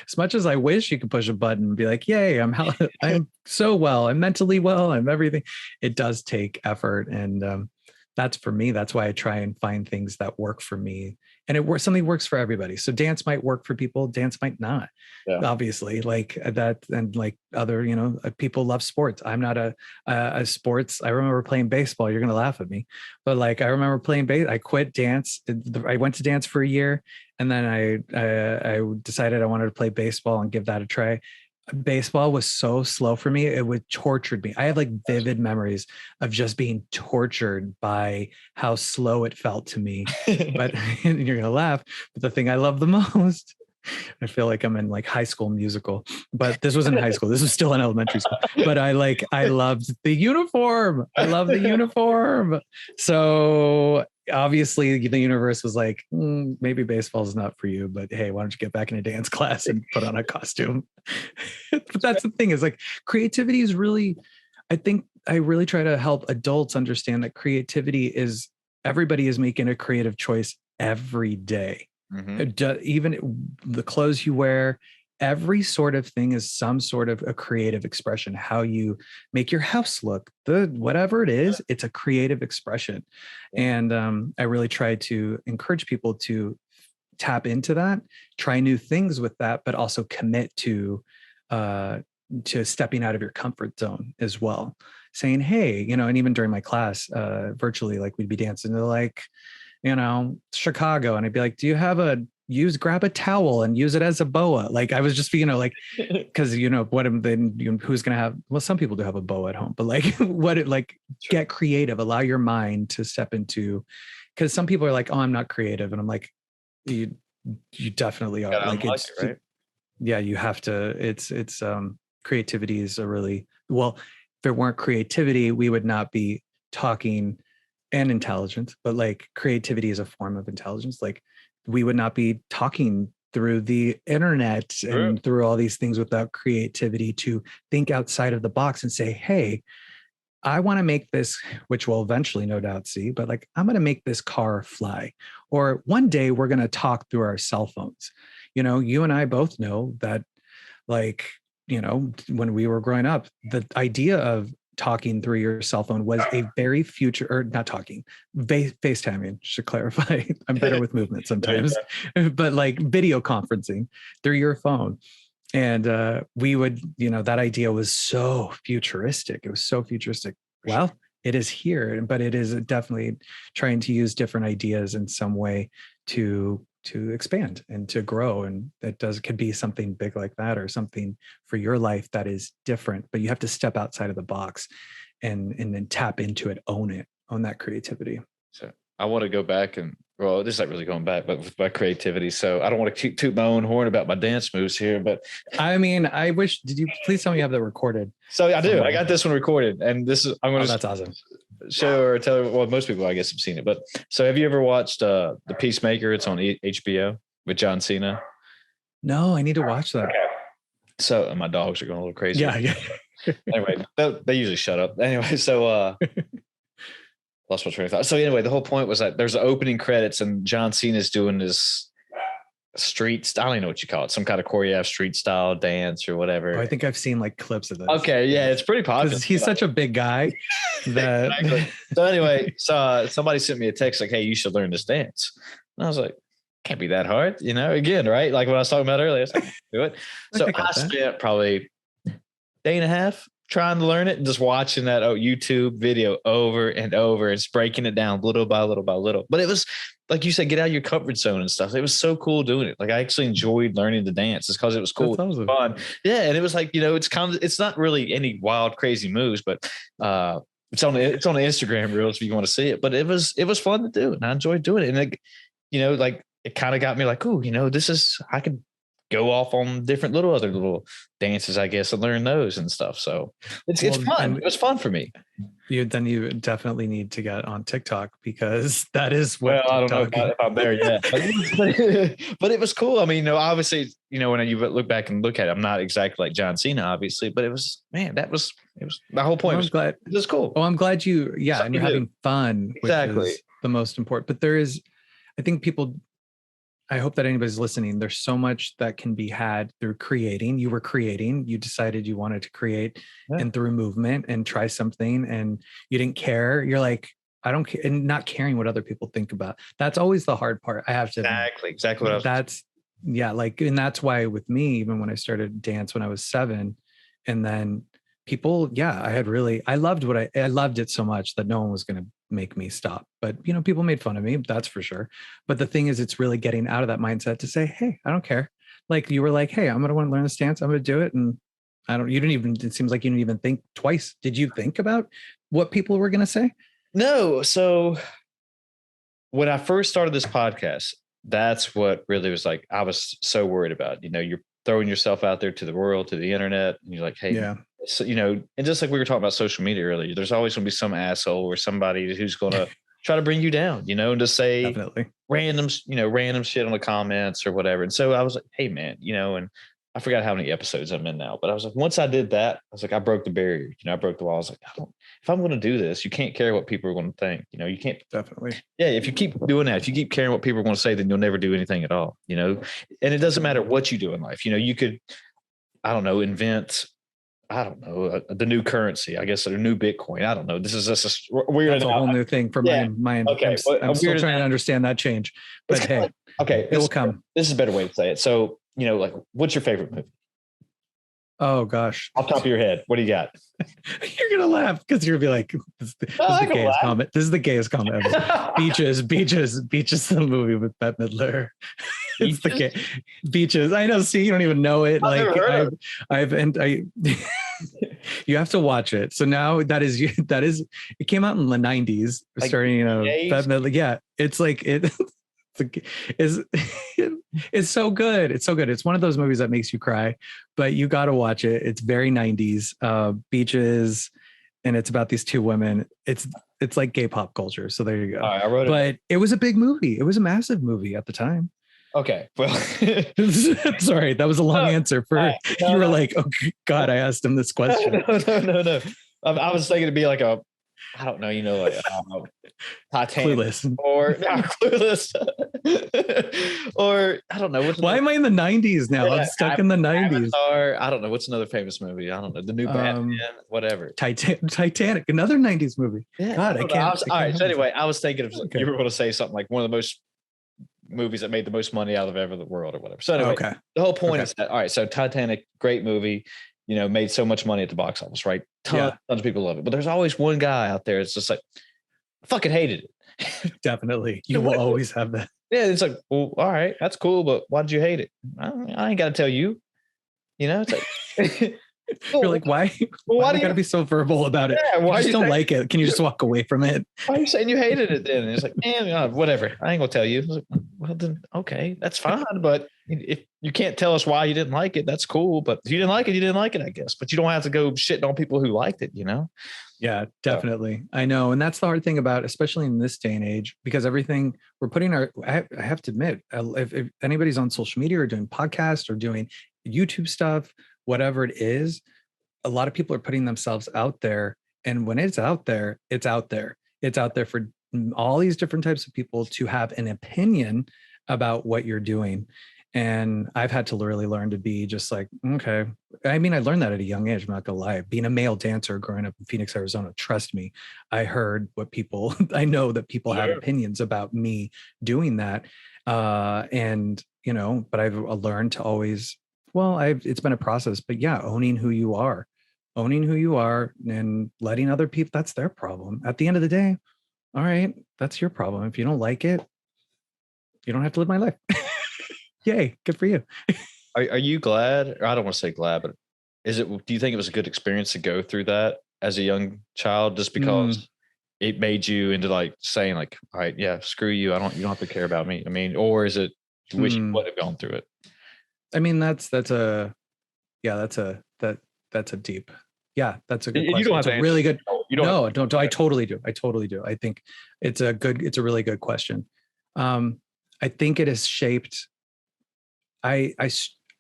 As much as I wish you could push a button and be like, yay, I'm so well, I'm mentally well, I'm everything. It does take effort. And that's for me. That's why I try and find things that work for me. And something works for everybody. So dance might work for people, dance might not, obviously, like that. And like other, people love sports. I'm not a sports. I remember playing baseball. You're going to laugh at me, but like, I remember playing I quit dance. I went to dance for a year, and then I decided I wanted to play baseball and give that a try. Baseball was so slow for me. It would tortured me. I have like vivid memories of just being tortured by how slow it felt to me. But you're going to laugh. But the thing I love the most, I feel like I'm in like High School Musical, but this wasn't high school. This was still in elementary school, but I loved the uniform. I love the uniform. So obviously the universe was like, maybe baseball is not for you, but hey, why don't you get back in a dance class and put on a costume? But that's the thing, is like creativity is really, I think I really try to help adults understand that creativity is, everybody is making a creative choice every day. Mm-hmm. Even the clothes you wear, every sort of thing is some sort of a creative expression. How you make your house look, whatever it is, it's a creative expression. And I really try to encourage people to tap into that, try new things with that, but also commit to stepping out of your comfort zone as well. Saying, hey, and even during my class, virtually, like we'd be dancing to like, Chicago. And I'd be like, do you have a grab a towel and use it as a boa. Like I was just, like, because what am then who's gonna have? Well, some people do have a boa at home, but like, get creative. Allow your mind to step into, because some people are like, oh, I'm not creative, and I'm like, you definitely are. Like it's right? Yeah, you have to. It's creativity is a really well. If there weren't creativity, we would not be talking and intelligence. But like creativity is a form of intelligence. Like we would not be talking through the internet and through all these things without creativity to think outside of the box and say, hey, I want to make this, which we'll eventually no doubt see, but like, I'm going to make this car fly. Or one day we're going to talk through our cell phones. You and I both know that, like, when we were growing up, the idea of talking through your cell phone was a very future, or not talking, FaceTiming, should clarify. I'm better with movement sometimes, but like video conferencing through your phone. And we would, that idea was so futuristic. It was so futuristic. Well, it is here, but it is definitely trying to use different ideas in some way to expand and to grow. And that could be something big like that, or something for your life that is different, but you have to step outside of the box and then tap into it, own that creativity. So I want to go back and, well, this is not really going back, but with my creativity. So I don't want to toot my own horn about my dance moves here, but I mean, I wish, did you please tell me you have that recorded? So I do. I got this one recorded, and this is, I'm going to, that's awesome. Show or tell, well, most people I guess have seen it, but so have you ever watched The Peacemaker? It's on HBO with John Cena. No, I need to watch that. Okay. So my dogs are going a little crazy. Yeah. Anyway, they usually shut up. Anyway, so lost my train of thought. So anyway, the whole point was that there's opening credits and John Cena's doing this street style, I don't even know what you call it, some kind of choreographed street style dance or whatever. I think I've seen like clips of this. Okay, yeah, it's pretty popular. He's such a big guy. That exactly. So anyway, somebody sent me a text like, hey, you should learn this dance. And I was like, can't be that hard, again, right? Like what I was talking about earlier, I was like, do it. So I spent probably a day and a half trying to learn it and just watching that YouTube video over and over. It's breaking it down little by little by little. But it was, like you said, get out of your comfort zone and stuff. It was so cool doing it. Like I actually enjoyed learning to dance. It's because it was cool. Awesome. Fun. Yeah. And it was like, it's not really any wild, crazy moves, but it's on the Instagram reels if you want to see it. But it was fun to do. And I enjoyed doing it. And it kind of got me like, I could go off on different other little dances, I guess, and learn those and stuff. So it's fun. It was fun for me. You definitely need to get on TikTok, because that is what. Well, I don't know if I'm there yet, but it was cool. I mean, obviously, when you look back and look at it, I'm not exactly like John Cena, obviously, but it was my whole point. It was cool. Oh, I'm glad and you're having fun. Exactly. Which is the most important. But I think people, I hope that anybody's listening, there's so much that can be had through creating. You were creating, you decided you wanted to create, and through movement and try something, and you didn't care. You're like, I don't care, and not caring what other people think about. That's always the hard part. I have to exactly what I was. And that's why with me, even when I started dance when I was 7, and then people, I loved I loved it so much that no one was going to make me stop. But people made fun of me, that's for sure. But the thing is, it's really getting out of that mindset to say, hey, I don't care. Like you were like, hey, I'm going to want to learn this dance, I'm going to do it. And it seems like you didn't even think twice. Did you think about what people were going to say? No. So when I first started this podcast, that's what really was like, I was so worried about, you're throwing yourself out there to the world, to the internet, and you're like, hey, so, and just like we were talking about social media earlier, there's always going to be some asshole or somebody who's going to try to bring you down, and to say definitely random shit on the comments or whatever. And so I was like, hey man, and I forgot how many episodes I'm in now, but I was like, once I did that, I was like, I broke the barrier, I broke the wall. I was like, if I'm going to do this, you can't care what people are going to think, you can't. Definitely. Yeah. If you keep doing that, if you keep caring what people are going to say, then you'll never do anything at all, and it doesn't matter what you do in life. You could, I don't know, invent, the new currency, I guess, or new Bitcoin. I don't know. This is just weird. That's a whole new thing for my. Okay. I'm still trying to understand that change, but hey, okay, it will come. This is a better way to say it. So, like, what's your favorite movie? Oh gosh. Off the top of your head, what do you got? You're gonna laugh because you're gonna be like, this is the gayest comment. This is the gayest comment ever. Beaches, the movie with Bette Midler. It's the gay Beaches. I know. See, you don't even know it. I've never heard I you have to watch it. So now that is it came out in the 90s, Like, starting, Bette Midler. Yeah, it's like it is it's so good. It's so good. It's one of those movies that makes you cry, but you got to watch it. It's very 90s. Beaches, and it's about these two women. It's like gay pop culture. So there you go. I wrote it. But it was a big movie. It was a massive movie at the time. Okay. Well, sorry, that was a long answer for you were like, oh God, I asked him this question. No. I was thinking it'd be like a, I don't know, like Titanic Clueless. or Clueless, or I don't know. Why am I in the 90s now? I'm stuck in the 90s. Avatar, I don't know. What's another famous movie? I don't know. The new Batman, whatever. Titanic, another 90s movie. Yeah, God, I can't. All right. So anyway, I was thinking of you were going to say something like one of the most movies that made the most money out of ever the world or whatever. So anyway, the whole point is that, all right, so Titanic, great movie, made so much money at the box office, right? Tons of people love it. But there's always one guy out there that's just like, I fucking hated it. Definitely. You will always have that. Yeah, it's like, well, all right, that's cool, but why did you hate it? I ain't got to tell you. It's like, you're like, why? Why do you got to be so verbal about it? Yeah, why you just don't like it? Can you just walk away from it? Why are you saying you hated it then? And it's like, man, whatever. I ain't gonna tell you. Like, well, then, okay, that's fine. But if you can't tell us why you didn't like it, that's cool. But if you didn't like it, you didn't like it, I guess. But you don't have to go shitting on people who liked it, Yeah, definitely. I know. And that's the hard thing about, especially in this day and age, because everything we're putting I have to admit, if anybody's on social media or doing podcasts or doing YouTube stuff, whatever it is, a lot of people are putting themselves out there. And when it's out there, it's out there. It's out there for all these different types of people to have an opinion about what you're doing. And I've had to really learn to be just like, okay. I mean, I learned that at a young age. I'm not gonna lie. Being a male dancer growing up in Phoenix, Arizona, trust me, I heard what people, I know that people have opinions about me doing that. And, but I've learned to always, it's been a process, but yeah, owning who you are and letting other people, that's their problem. At the end of the day, all right, that's your problem. If you don't like it, you don't have to live my life. Yay, good for you. Are you glad, or I don't want to say glad, but do you think it was a good experience to go through that as a young child, just because it made you into like saying like, all right, yeah, screw you. You don't have to care about me. I mean, or is it, you wish you would have gone through it? I mean, that's a deep, that's a good question. You don't have to really good. Don't. I totally do. I think it's a really good question. I think it has shaped, I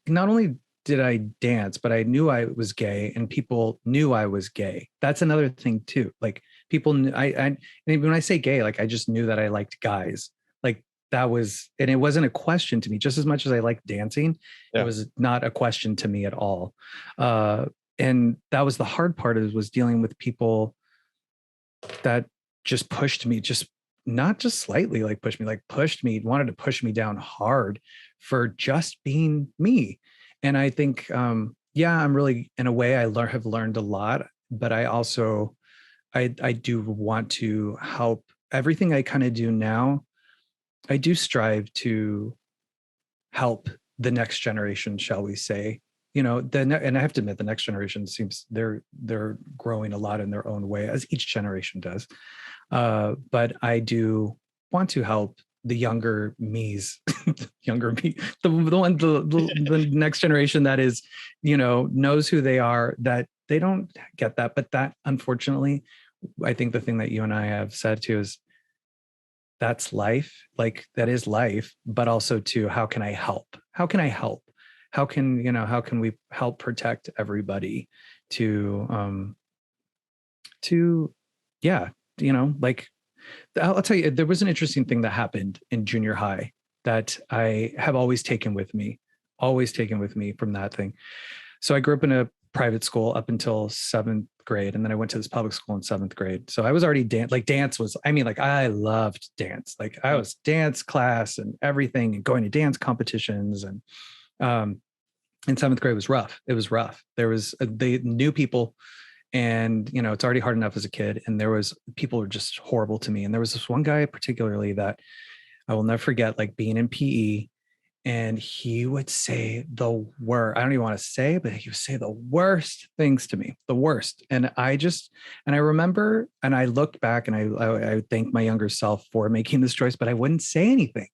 not only did I dance, but I knew I was gay and people knew I was gay. That's another thing too. Like people knew, and when I say gay, like I just knew that I liked guys. Like that was, and it wasn't a question to me, just as much as I liked dancing. It was not a question to me at all. And that was the hard part, was dealing with people that just pushed me, just not just slightly like pushed me, wanted to push me down hard for just being me. And I think, I'm really, in a way, have learned a lot, but I also, I do want to help. Everything I kind of do now, I do strive to help the next generation, shall we say. And I have to admit, the next generation seems they're growing a lot in their own way, as each generation does. But I do want to help the younger me's, the next generation that is, knows who they are, that they don't get that. But that, unfortunately, I think the thing that you and I have said too is that's life. Like that is life, but also too, how can I help? How can we help protect everybody like, I'll tell you, there was an interesting thing that happened in junior high that I have always taken with me from that thing. So I grew up in a private school up until 7th grade. And then I went to this public school in 7th grade. So I was already dance was, I loved dance. Like I was dance class and everything and going to dance competitions. And in seventh grade was rough. It was rough. There was they knew people, and it's already hard enough as a kid, and there was people were just horrible to me. And there was this one guy particularly that I will never forget, like being in PE, and he would say the worst. I don't even want to say, but he would say the worst things to me, the worst. And I remember, and I looked back, and I thank my younger self for making this choice, but I wouldn't say anything.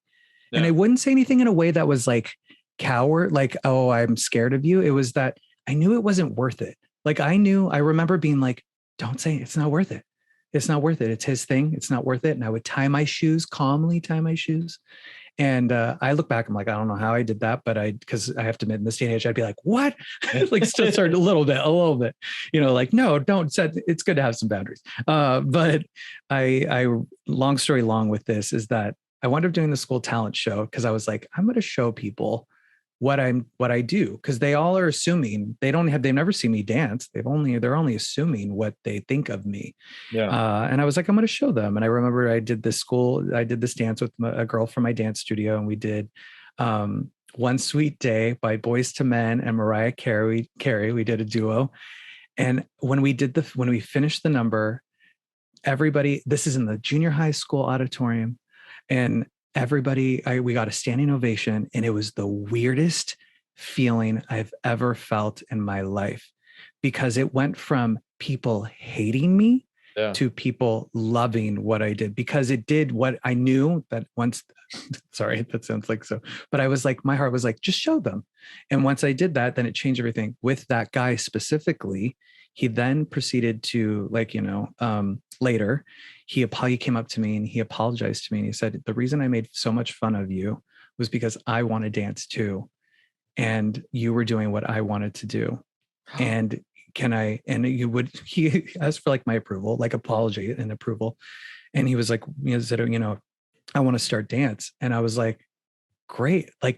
Yeah. And I wouldn't say anything in a way that was like coward, like, oh, I'm scared of you. It was that I knew it wasn't worth it. Like I remember being like, don't say it. It's not worth it. It's not worth it. It's his thing. It's not worth it. And I would calmly tie my shoes. And I look back, I'm like, I don't know how I did that, but because I have to admit, in this day and age, I'd be like, what? Like still start a little bit, like, no, don't set. It's good to have some boundaries. But I long story long with this is that I wound up doing the school talent show because I was like, I'm going to show people what I do, because they all are assuming they've never seen me dance. They're only assuming what they think of me. Yeah. And I was like, I'm going to show them. And I remember I did this dance with a girl from my dance studio, and we did One Sweet Day by Boys to Men and Mariah Carey. We did a duo. And when we finished the number, everybody, this is in the junior high school auditorium, and everybody, we got a standing ovation, and it was the weirdest feeling I've ever felt in my life, because it went from people hating me to people loving what I did, because it did what I knew that once, sorry, that sounds like so, but I was like, my heart was like, just show them. And once I did that, then it changed everything. With that guy specifically, he then proceeded to later, he came up to me and he apologized to me, and he said, the reason I made so much fun of you was because I want to dance too. And you were doing what I wanted to do. And he asked for like my approval, like apology and approval. And he was like, I want to start dance. And I was like, great. But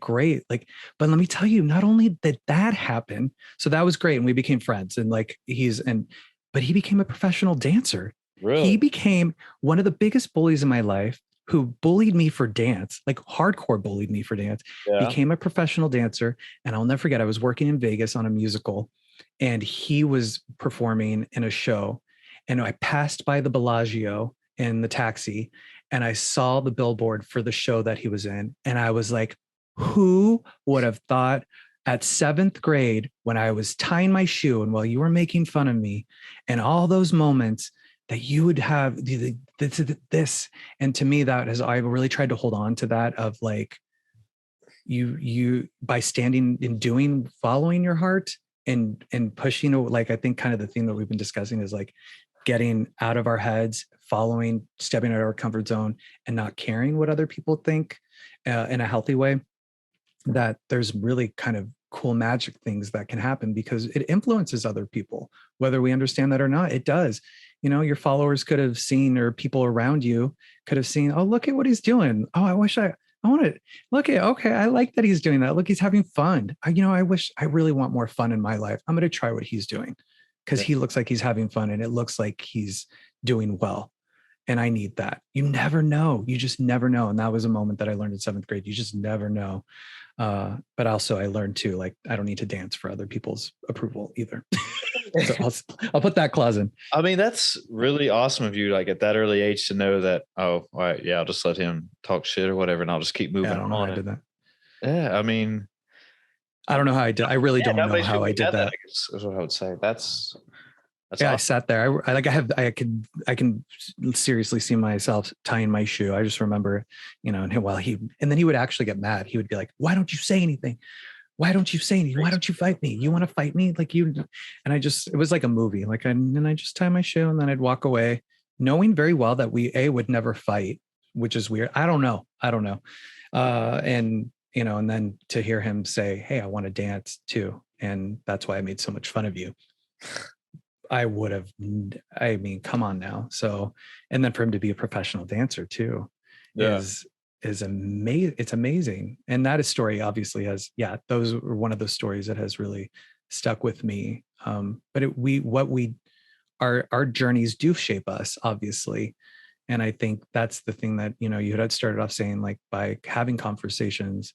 let me tell you, not only did that happen, so that was great. And we became friends, and but he became a professional dancer. Really? He became one of the biggest bullies in my life, who bullied me for dance, like hardcore bullied me for dance, became a professional dancer. And I'll never forget, I was working in Vegas on a musical, and he was performing in a show. And I passed by the Bellagio in the taxi, and I saw the billboard for the show that he was in. And I was like, who would have thought at seventh grade, when I was tying my shoe and while you were making fun of me, and all those moments, that you would have this. And to me, I really tried to hold on to that, of like, you by standing and doing, following your heart and pushing, like, I think kind of the theme that we've been discussing is like getting out of our heads, stepping out of our comfort zone, and not caring what other people think in a healthy way. That there's really kind of cool magic things that can happen because it influences other people, whether we understand that or not. It does. Your followers could have seen, or people around you could have seen, oh, look at what he's doing. Oh, I want to look at, okay, I like that he's doing that. Look, he's having fun. I really want more fun in my life. I'm going to try what he's doing, because he looks like he's having fun, and it looks like he's doing well. And I need that. You never know. You just never know. And that was a moment that I learned in seventh grade. You just never know. But also I learned too, like, I don't need to dance for other people's approval either. So I'll put that clause in. I mean, that's really awesome of you, like at that early age, to know that, oh, all right, yeah, I'll just let him talk shit or whatever, and I'll just keep moving on. I don't know how I did that. Yeah, I mean, I don't know how I did. I really don't know how I did that. I guess is what I would say. That's yeah, awesome. I sat there. I can seriously see myself tying my shoe. I just remember, and then he would actually get mad. He would be like, why don't you say anything? Why don't you say anything? Why don't you fight me? You want to fight me? Like you, and it was like a movie. And I just tie my shoe, and then I'd walk away, knowing very well that we would never fight, which is weird. I don't know. And then to hear him say, hey, I want to dance too. And that's why I made so much fun of you. I come on now. So, and then for him to be a professional dancer too, is amazing. It's amazing. And that story obviously those were one of those stories that has really stuck with me. But our journeys do shape us, obviously. And I think that's the thing that, you had started off saying, like, by having conversations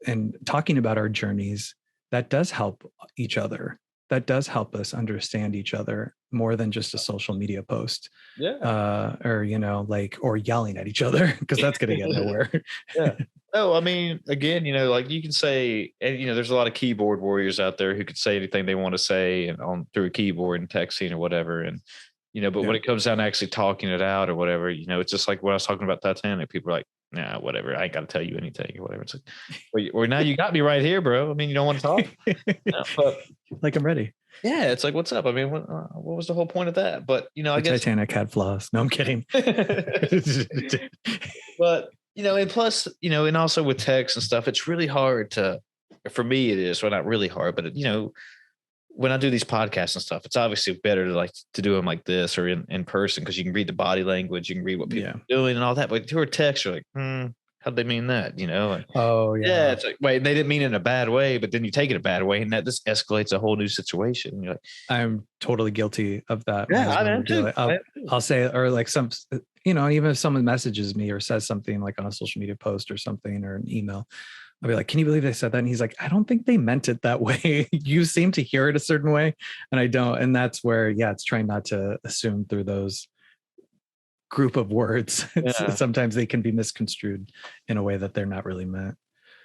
and talking about our journeys, that does help each other. That does help us understand each other more than just a social media post. Yeah. Or, like, or yelling at each other, because that's going to get nowhere. Yeah. No, I mean, again, like you can say, and there's a lot of keyboard warriors out there who could say anything they want to say and on through a keyboard and texting or whatever. And but Yeah. when it comes down to actually talking it out or whatever, it's just like what I was talking about Titanic. People are like, nah, whatever. I ain't got to tell you anything or whatever. It's like, well, now you got me right here, bro. I mean, you don't want to talk, but like, I'm ready. yeah, it's like, what's up? I mean, what was the whole point of that? But I guess Titanic had flaws. No, I'm kidding. But and plus, and also with text and stuff, it's really hard for me. It is, well, not really hard, but when I do these podcasts and stuff, it's obviously better to do them like this or in person, because you can read the body language, you can read what people are doing and all that. But through a text, you're like, how'd they mean that? Oh yeah. It's like, wait, they didn't mean it in a bad way, but then you take it a bad way, and that just escalates a whole new situation. You're like, I'm totally guilty of that. Yeah, I am too. I'll say, or like some, even if someone messages me or says something like on a social media post or something or an email, I'll be like, can you believe they said that? And he's like, I don't think they meant it that way. You seem to hear it a certain way, and I don't. And that's where, it's trying not to assume through those group of words. Yeah. Sometimes they can be misconstrued in a way that they're not really meant.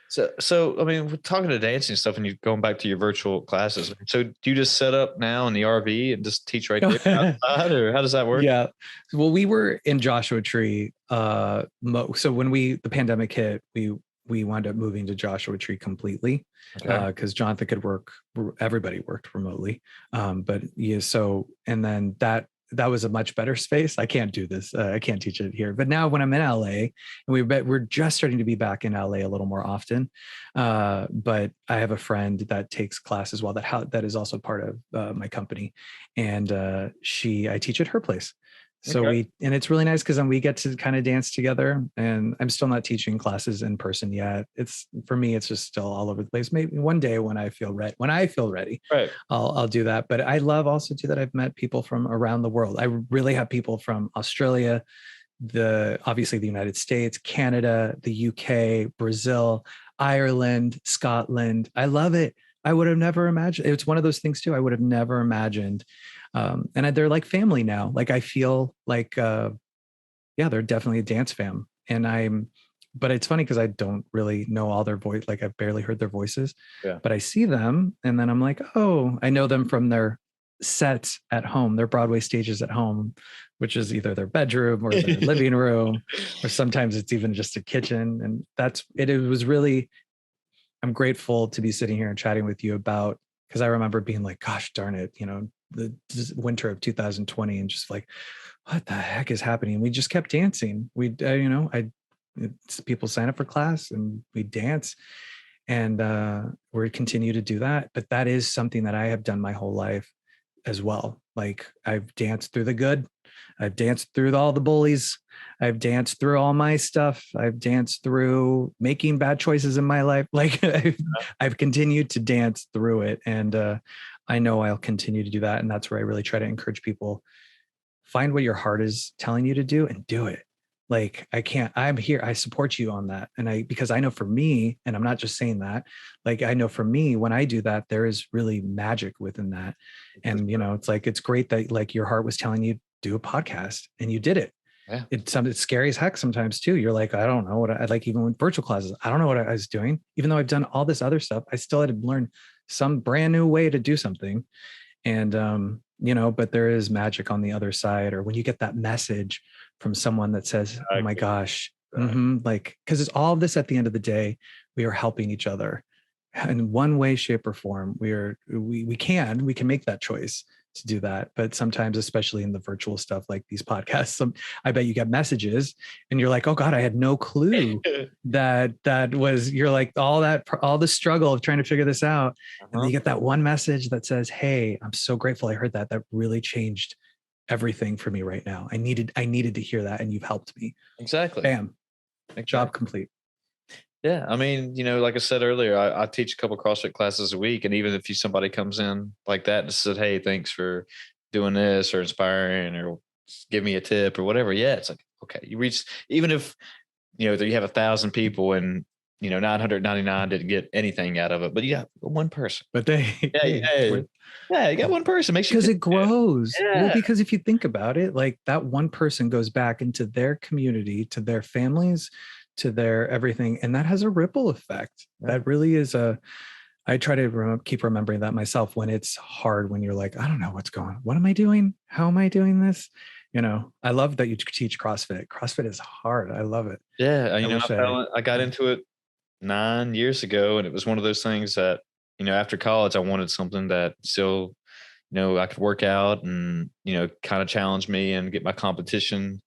So I mean, we're talking to dancing stuff, and you're going back to your virtual classes. So do you just set up now in the RV and just teach right there outside, or how does that work? Yeah. Well, we were in Joshua Tree. So when the pandemic hit, we wound up moving to Joshua Tree completely, because Jonathan could work. Everybody worked remotely. But yeah, and then that was a much better space. I can't do this. I can't teach it here. But now when I'm in LA, and we're just starting to be back in LA a little more often. But I have a friend that takes classes while that is also part of my company, and I teach at her place. So and it's really nice because then we get to kind of dance together, and I'm still not teaching classes in person yet. For me, it's just still all over the place. Maybe one day when I feel ready, right, I'll do that. But I love also too that I've met people from around the world. I really have people from Australia, obviously the United States, Canada, the UK, Brazil, Ireland, Scotland. I love it. I would have never imagined. It's one of those things too. I would have never imagined. And they're like family now. Like I feel like, they're definitely a dance fam. But it's funny because I don't really know all their voice. Like I've barely heard their voices, but I see them, and then I'm like, oh, I know them from their sets at home, their Broadway stages at home, which is either their bedroom or their living room, or sometimes it's even just a kitchen. And it was really, I'm grateful to be sitting here and chatting with you about, because I remember being like, gosh darn it, the winter of 2020, and just like, what the heck is happening? And we just kept dancing. People sign up for class and we dance, and we continue to do that. But that is something that I have done my whole life as well. Like I've danced through the good, I've danced through all the bullies, I've danced through all my stuff, I've danced through making bad choices in my life. Like I've continued to dance through it, and I know I'll continue to do that. And that's where I really try to encourage people: find what your heart is telling you to do and do it. Like I'm here, I support you on that. And because I know for me, and I'm not just saying that, like I know for me, when I do that, there is really magic within that. And it's like, it's great that like your heart was telling you do a podcast and you did it. Yeah. It's scary as heck sometimes too. You're like, I don't know what I like, even with virtual classes, I don't know what I was doing. Even though I've done all this other stuff, I still had to learn some brand new way to do something. And, but there is magic on the other side, or when you get that message from someone that says, oh my gosh, like, because it's all of this at the end of the day, we are helping each other in one way, shape, or form. We can make that choice to do that. But sometimes, especially in the virtual stuff like these podcasts, I bet you get messages and you're like, oh God, I had no clue that was, you're like all the struggle of trying to figure this out. And then you get that one message that says, hey, I'm so grateful I heard that. That really changed everything for me right now. I needed to hear that, and you've helped me. Exactly. Bam. Job complete. Yeah. I mean, like I said earlier, I teach a couple CrossFit classes a week. And even if somebody comes in like that and said, hey, thanks for doing this or inspiring or give me a tip or whatever. Yeah. It's like, okay, you reach, even if, you have 1,000 people and 999 didn't get anything out of it, but you got one person. But they, Yeah, yeah, you got one person. Makes you because it grows. Yeah. Well, because if you think about it, like that one person goes back into their community, to their families, to their everything, and that has a ripple effect. That really is I try to keep remembering that myself when it's hard, when you're like, I don't know what am I doing? How am I doing this? I love that you teach CrossFit. CrossFit is hard. I love it. Yeah, I got into it 9 years ago, and it was one of those things that, after college, I wanted something that still, I could work out and, kind of challenge me and get my competition,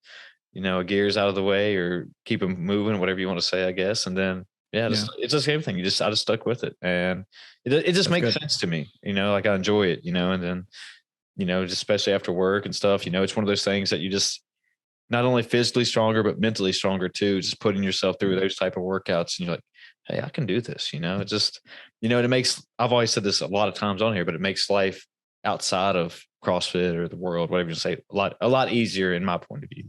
gears out of the way, or keep them moving, whatever you want to say, I guess. And then, it's the same thing. I just stuck with it, and it just makes sense to me, like I enjoy it, and then, just especially after work and stuff, it's one of those things that you just not only physically stronger, but mentally stronger too, just putting yourself through those type of workouts. And you're like, hey, I can do this, it just, it makes, I've always said this a lot of times on here, but it makes life outside of CrossFit or the world, whatever you say, a lot easier in my point of view,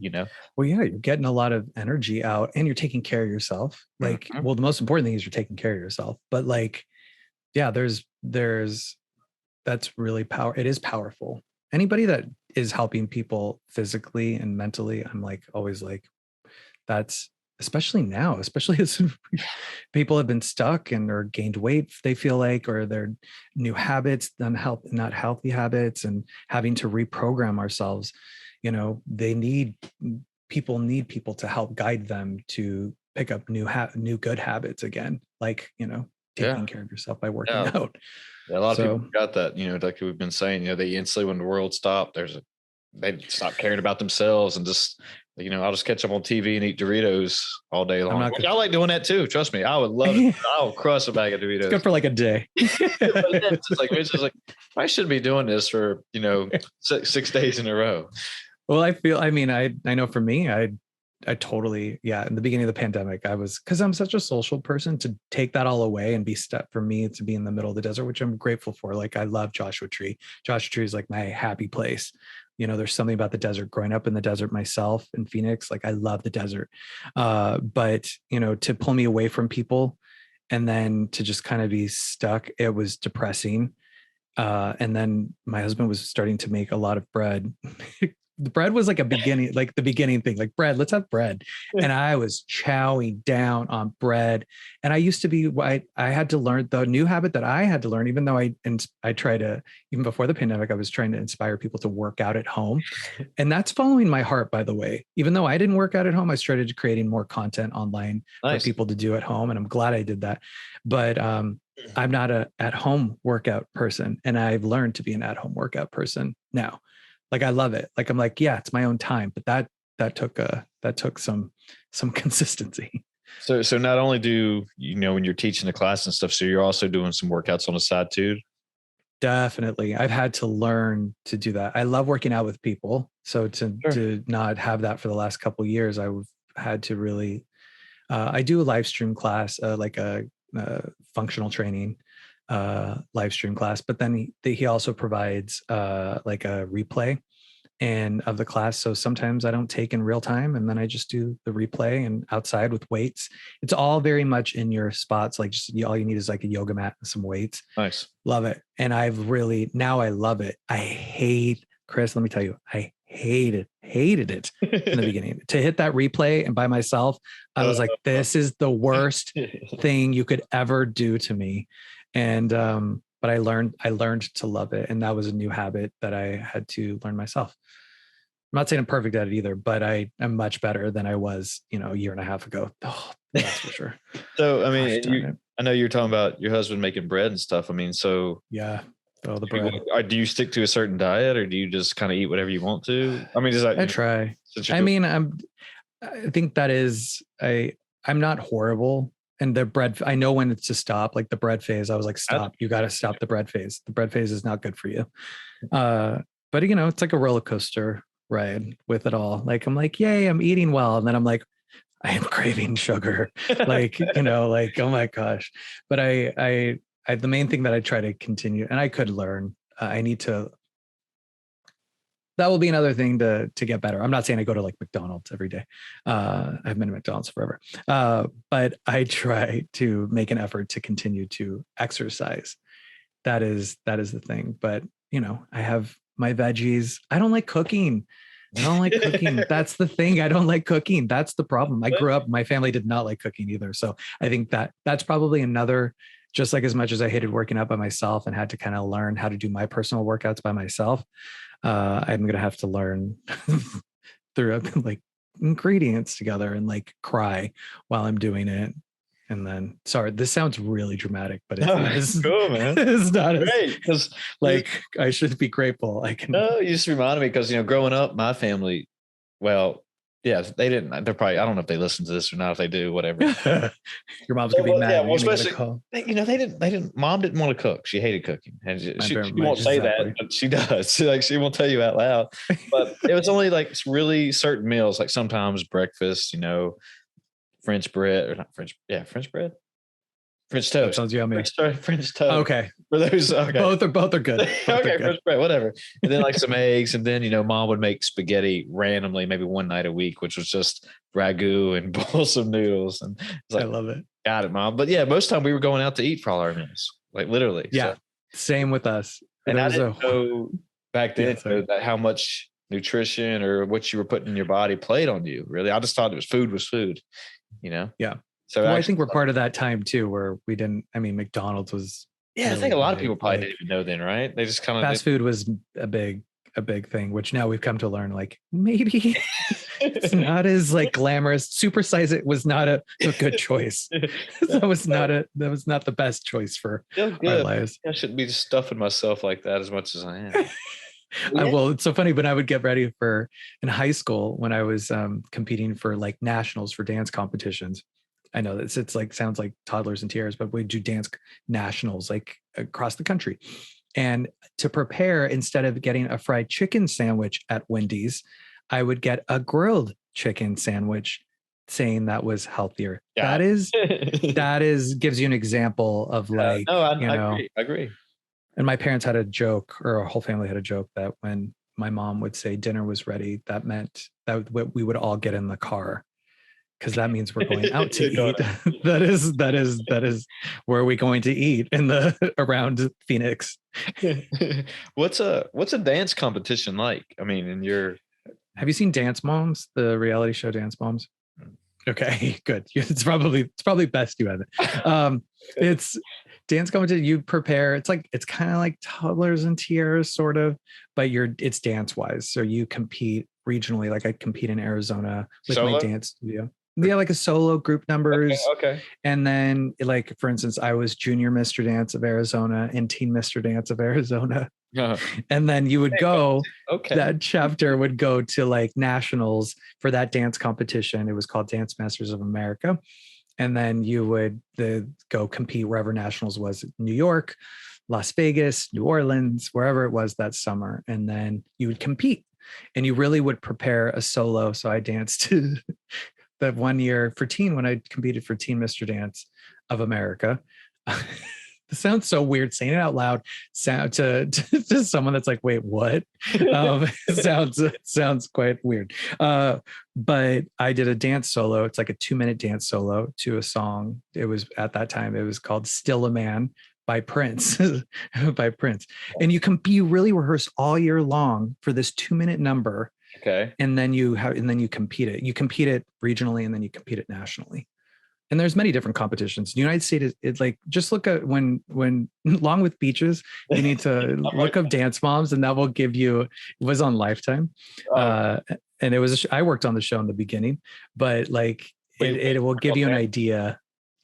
Well, yeah, you're getting a lot of energy out, and you're taking care of yourself. Like, well, the most important thing is you're taking care of yourself. But like, yeah, there's that's really it is powerful. Anybody that is helping people physically and mentally, I'm like always like, that's, especially now, especially as people have been stuck and or gained weight, they feel like, or their new habits, not healthy habits, and having to reprogram ourselves. People need people to help guide them to pick up new good habits again, like taking care of yourself by working out. Yeah, a lot of people got that, like we've been saying, they instantly, when the world stopped, they stop caring about themselves and just, I'll just catch up on TV and eat Doritos all day long. I like doing that too. Trust me. I would love it. I'll crush a bag of Doritos. It's good for like a day. it's just like, I should be doing this for, 6 days in a row. Well, I know for me, I totally, in the beginning of the pandemic, because I'm such a social person, to take that all away and for me to be in the middle of the desert, which I'm grateful for. Like, I love Joshua Tree. Joshua Tree is like my happy place. There's something about the desert. Growing up in the desert myself in Phoenix, like I love the desert. But to pull me away from people and then to just kind of be stuck, it was depressing. And then my husband was starting to make a lot of bread. The bread was like the beginning thing, like bread, let's have bread. And I was chowing down on bread. And I used to be, I had to learn the new habit that I had to learn, even though I try to, even before the pandemic, I was trying to inspire people to work out at home. And that's following my heart, by the way. Even though I didn't work out at home, I started creating more content online for people to do at home. And I'm glad I did that. But I'm not a at-home workout person. And I've learned to be an at-home workout person now. Like, I love it. Like, I'm like, yeah, it's my own time, but that took some consistency. So not only do, when you're teaching the class and stuff, so you're also doing some workouts on the side too? Definitely. I've had to learn to do that. I love working out with people. So to not have that for the last couple of years, I've had to really, I do a live stream class, like a functional training live stream class, but then he also provides like a replay of the class. So sometimes I don't take in real time, and then I just do the replay and outside with weights. It's all very much in your spots. Like, just all you need is like a yoga mat and some weights. Nice. Love it. And I love it. I hate, Chris, let me tell you, I hated it in the beginning to hit that replay. And by myself, I was like, this is the worst thing you could ever do to me. And, but I learned to love it. And that was a new habit that I had to learn myself. I'm not saying I'm perfect at it either, but I am much better than I was, a year and a half ago. Oh, that's for sure. So, I mean, I know you're talking about your husband making bread and stuff. I mean, so yeah. Oh, the bread. Do you stick to a certain diet, or do you just kind of eat whatever you want to? I mean, I try. I think that is, I'm not horrible. And the bread, I know when it's to stop, like the bread phase, I was like, stop, you got to stop the bread phase. The bread phase is not good for you. But it's like a roller coaster ride with it all. Like, I'm like, yay, I'm eating well. And then I'm like, I am craving sugar. Like, like, oh my gosh. But I the main thing that I try to continue, and I could learn, I need to that will be another thing to get better. I'm not saying I go to like McDonald's every day. I've been to McDonald's forever. But I try to make an effort to continue to exercise. That is the thing. But I have my veggies. I don't like cooking. That's the thing. I don't like cooking. That's the problem. I grew up, my family did not like cooking either. So I think that's probably another, just like as much as I hated working out by myself and had to kind of learn how to do my personal workouts by myself. I'm going to have to learn through like ingredients together and like cry while I'm doing it. And then, sorry, this sounds really dramatic, but it's cool, man. It's not great because like I should be grateful. I can. No, you just reminded me because growing up, my family, well, yeah, they didn't. They're probably. I don't know if they listen to this or not. If they do, whatever. Your mom's gonna be mad. Yeah, well, especially they didn't. Mom didn't want to cook. She hated cooking, and she won't say that, but she does. She won't tell you out loud. But it was only like really certain meals, like sometimes breakfast. French bread or not French. Yeah, French bread. French toast. That sounds yummy. French toast. Okay. For those, okay. Both are good. Okay, French bread, whatever. And then like some eggs, and then Mom would make spaghetti randomly, maybe one night a week, which was just ragu and bowls of noodles. And it's like, I love it. Got it, Mom. But yeah, most of the time we were going out to eat for all our meals, like literally. Yeah, so. Same with us. And I didn't know back then that how much nutrition or what you were putting in your body played on you. Really, I just thought food was food. Yeah. So I think we're part of that time too, where we didn't. I mean, McDonald's was. Yeah, really I think a lot of people probably didn't even know then, right? They just kind of fast food was a big thing, which now we've come to learn. Like maybe it's not as like glamorous. Supersize It was not a good choice. that was not the best choice for our lives. I shouldn't be just stuffing myself like that as much as I am. Well, it's so funny, but I would get ready in high school when I was competing for like nationals for dance competitions. I know that it's like sounds like toddlers and tears, but we do dance nationals like across the country. And to prepare, instead of getting a fried chicken sandwich at Wendy's, I would get a grilled chicken sandwich, saying that was healthier. Yeah. That is gives you an example of like, I agree. And my parents had a joke, or our whole family had a joke, that when my mom would say dinner was ready, that meant that we would all get in the car, because that means we're going out to eat. that is where we're going to eat around Phoenix. What's a dance competition like? I mean, have you seen Dance Moms, the reality show Dance Moms? Okay, good. It's probably best you haven't. It's dance competition. You prepare. It's kind of like toddlers and tiaras, sort of, but it's dance wise. So you compete regionally. Like I compete in Arizona with my dance studio. Yeah, like a solo, group numbers. Okay. And then, like, for instance, I was junior Mr. Dance of Arizona and teen Mr. Dance of Arizona. And then you would go, that chapter would go to like nationals for that dance competition. It was called Dance Masters of America. And then you would go compete wherever nationals was, New York, Las Vegas, New Orleans, wherever it was that summer. And then you would compete, and you really would prepare a solo. So I danced that one year for teen, when I competed for Teen Mr. Dance of America. This sounds so weird saying it out loud. To someone that's like, wait, what? Sounds quite weird. But I did a dance solo. It's like a 2-minute dance solo to a song. It was at that time, it was called "Still a Man" by Prince. And you really rehearse all year long for this 2-minute number. Okay. And then you compete it. You compete it regionally, and then you compete it nationally. And there's many different competitions. The United States is like, just look at when Along with Beaches, you need to look up Dance Moms, and that will give you, it was on Lifetime. And it was, I worked on the show in the beginning, but like it will give you an idea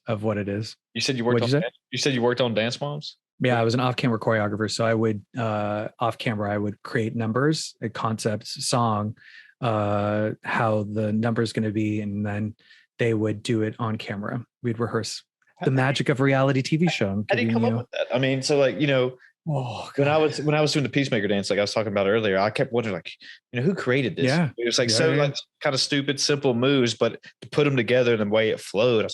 of what it is. You said you worked on Dance Moms? Yeah, I was an off-camera choreographer. So I would, off-camera, I would create numbers, a concept song, how the number is going to be, and then they would do it on camera. We'd rehearse the magic of reality TV show. How do you come up with that? I mean, so like, when I was doing the Peacemaker dance, like I was talking about earlier, I kept wondering, like, who created this? Yeah. It was like like kind of stupid, simple moves, but to put them together in the way it flowed,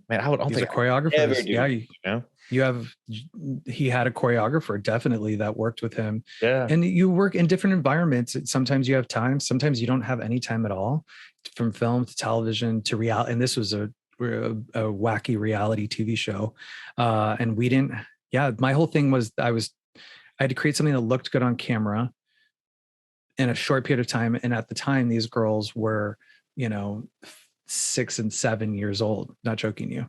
man, I don't think choreographers. ever do, he had a choreographer definitely that worked with him. Yeah. And you work in different environments. Sometimes you have time, sometimes you don't have any time at all, from film to television to reality. And this was a wacky reality TV show. And we didn't, my whole thing was I had to create something that looked good on camera in a short period of time. And at the time, these girls were, 6 and 7 years old, not joking you.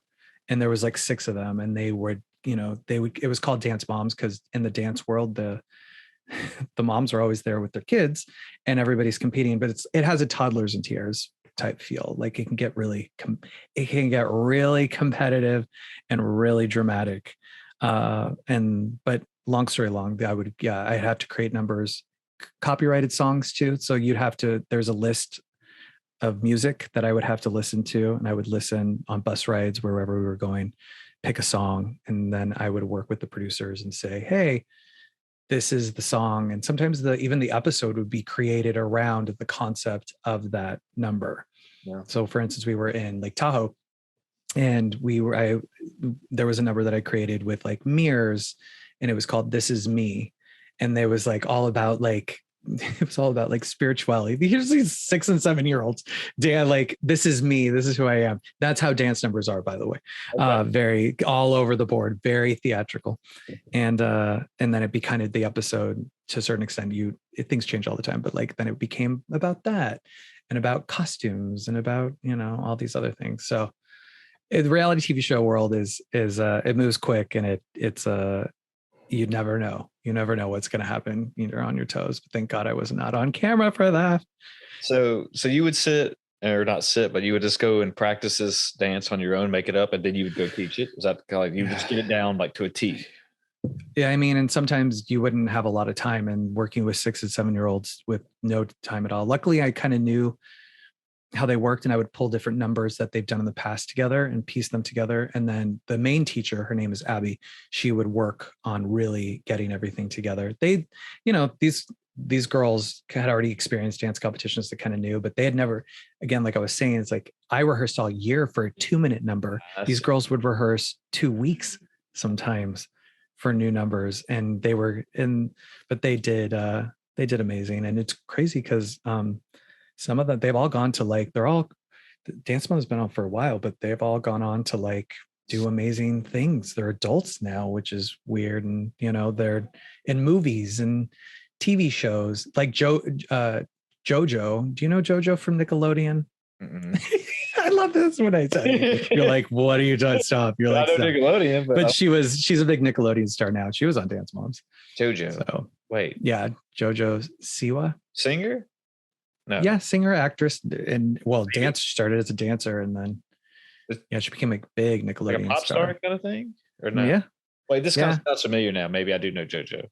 And there was like 6 of them, and they would, it was called Dance Moms because in the dance world, the moms are always there with their kids and everybody's competing, but it has a toddlers and tiers type feel. Like it can get really competitive and really dramatic. But long story long, I'd have to create numbers, copyrighted songs too. So there's a list of music that I would have to listen to, and I would listen on bus rides wherever we were going, pick a song, and then I would work with the producers and say, hey, this is the song. And sometimes even the episode would be created around the concept of that number. Yeah. So for instance, we were in Lake Tahoe, and there was a number that I created with like mirrors, and it was called This Is Me. And it was like all about like, it was all about like spirituality. Here's these 6 and 7 year olds. Dan, like, this is me. This is who I am. That's how dance numbers are, by the way. Okay. Very all over the board, very theatrical. And then it became the episode to a certain extent. Things change all the time, but like then it became about that and about costumes and about, all these other things. So the reality TV show world is it moves quick, and it's you never know. You never know what's going to happen. You're on your toes. But thank God I was not on camera for that. So you would sit, or not sit, but you would just go and practice this dance on your own, make it up, and then you would go teach it. Was that kind of like you just get it down like to a T? Yeah, I mean, and sometimes you wouldn't have a lot of time, and working with 6 and 7 year olds with no time at all. Luckily, I kind of knew how they worked, and I would pull different numbers that they've done in the past together and piece them together. And then the main teacher, her name is Abby, she would work on really getting everything together. They, these girls had already experienced dance competitions that kind of knew, but they had never, again, like I was saying, it's like I rehearsed all year for a 2-minute number. These girls would rehearse 2 weeks sometimes for new numbers, and but they did amazing. And it's crazy because some of them, they've all gone to like, Dance Moms has been on for a while, but they've all gone on to like do amazing things. They're adults now, which is weird. And, they're in movies and TV shows like JoJo. Do you know JoJo from Nickelodeon? I love this when I say you're like, what are you doing? Stop. You're like, Nickelodeon, but she's a big Nickelodeon star now. She was on Dance Moms. JoJo. So wait. Yeah. JoJo Siwa. Singer? No. Yeah, singer, actress, and dance. She started as a dancer, and then she became a big Nickelodeon like a pop star kind of thing, or no? Yeah. Wait, this kind of sounds familiar now. Maybe I do know JoJo.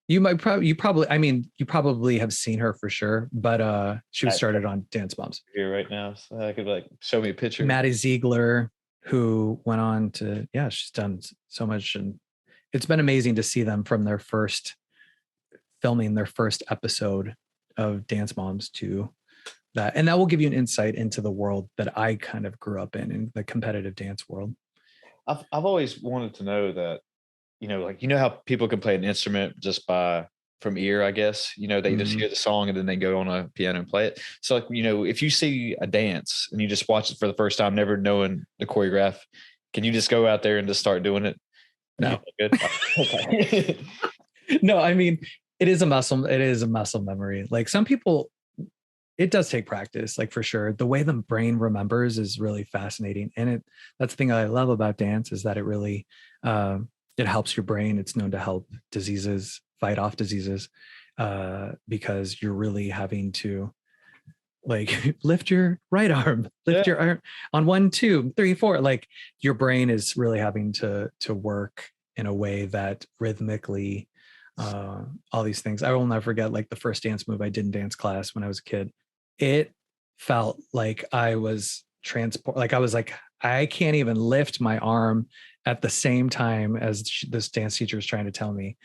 You probably have seen her for sure, but she was started on Dance Moms. Here right now, so I could like show me a picture. Maddie Ziegler, who went on to she's done so much, and it's been amazing to see them from their first filming their first episode of Dance Moms to that. And that will give you an insight into the world that I kind of grew up in the competitive dance world. I've always wanted to know that, how people can play an instrument just from ear, I guess, they just hear the song and then they go on a piano and play it. So like, if you see a dance and you just watch it for the first time, never knowing the choreograph, can you just go out there and just start doing it? No. Good. Okay. No, I mean, it is a muscle memory. Like some people, it does take practice, like for sure. The way the brain remembers is really fascinating. And that's the thing I love about dance is that it really, it helps your brain. It's known to help fight off diseases, because you're really having to like lift your right arm, your arm on 1, 2, 3, 4. Like your brain is really having to work in a way that rhythmically, all these things. I will never forget like the first dance move I did in dance class when I was a kid. It felt like I was like I was like, I can't even lift my arm at the same time as this dance teacher is trying to tell me.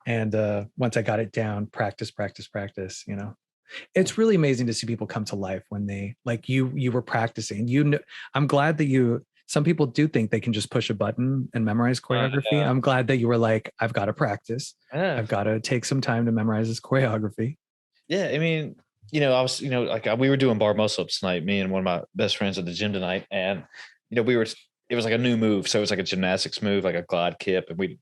And once I got it down, practice, it's really amazing to see people come to life when they like you were practicing. I'm glad that some people do think they can just push a button and memorize choreography. I'm glad that you were like, I've got to practice. I've got to take some time to memorize this choreography. Yeah. I mean, I was, like we were doing bar muscle ups tonight, me and one of my best friends at the gym tonight. And, it was like a new move. So it was like a gymnastics move, like a glide kip. And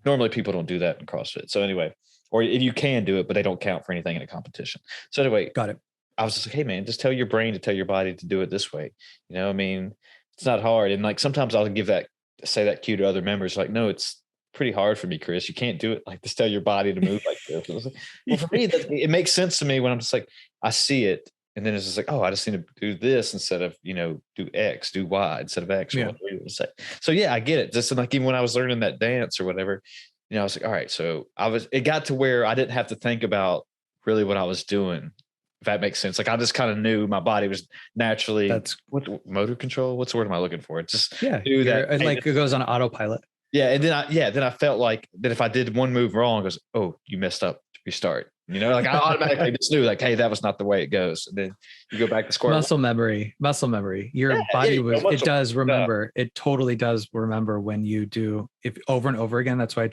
normally people don't do that in CrossFit. So anyway, or if you can do it, but they don't count for anything in a competition. So anyway, got it. I was just like, hey man, just tell your brain to tell your body to do it this way. I mean, it's not hard. And like, sometimes I'll say that cue to other members, like, no, it's pretty hard for me, Chris. You can't do it. Like, just tell your body to move like this. Like, well, for me, it makes sense to me when I'm just like, I see it. And then it's just like, oh, I just need to do this instead of, do X, do Y instead of X. Or whatever you want to say. So yeah, I get it. Just like, even when I was learning that dance or whatever, I was like, all right. So it got to where I didn't have to think about really what I was doing, if that makes sense. Like, I just kind of knew my body was naturally, what motor control? What's the word am I looking for? It just do that. And like it goes on autopilot. Yeah. And then I felt like that if I did one move wrong, it goes, oh, you messed up, restart. Like I automatically just knew, like, hey, that was not the way it goes. And then you go back to square muscle memory. Your body it does remember. It totally does remember when you do if over and over again. That's why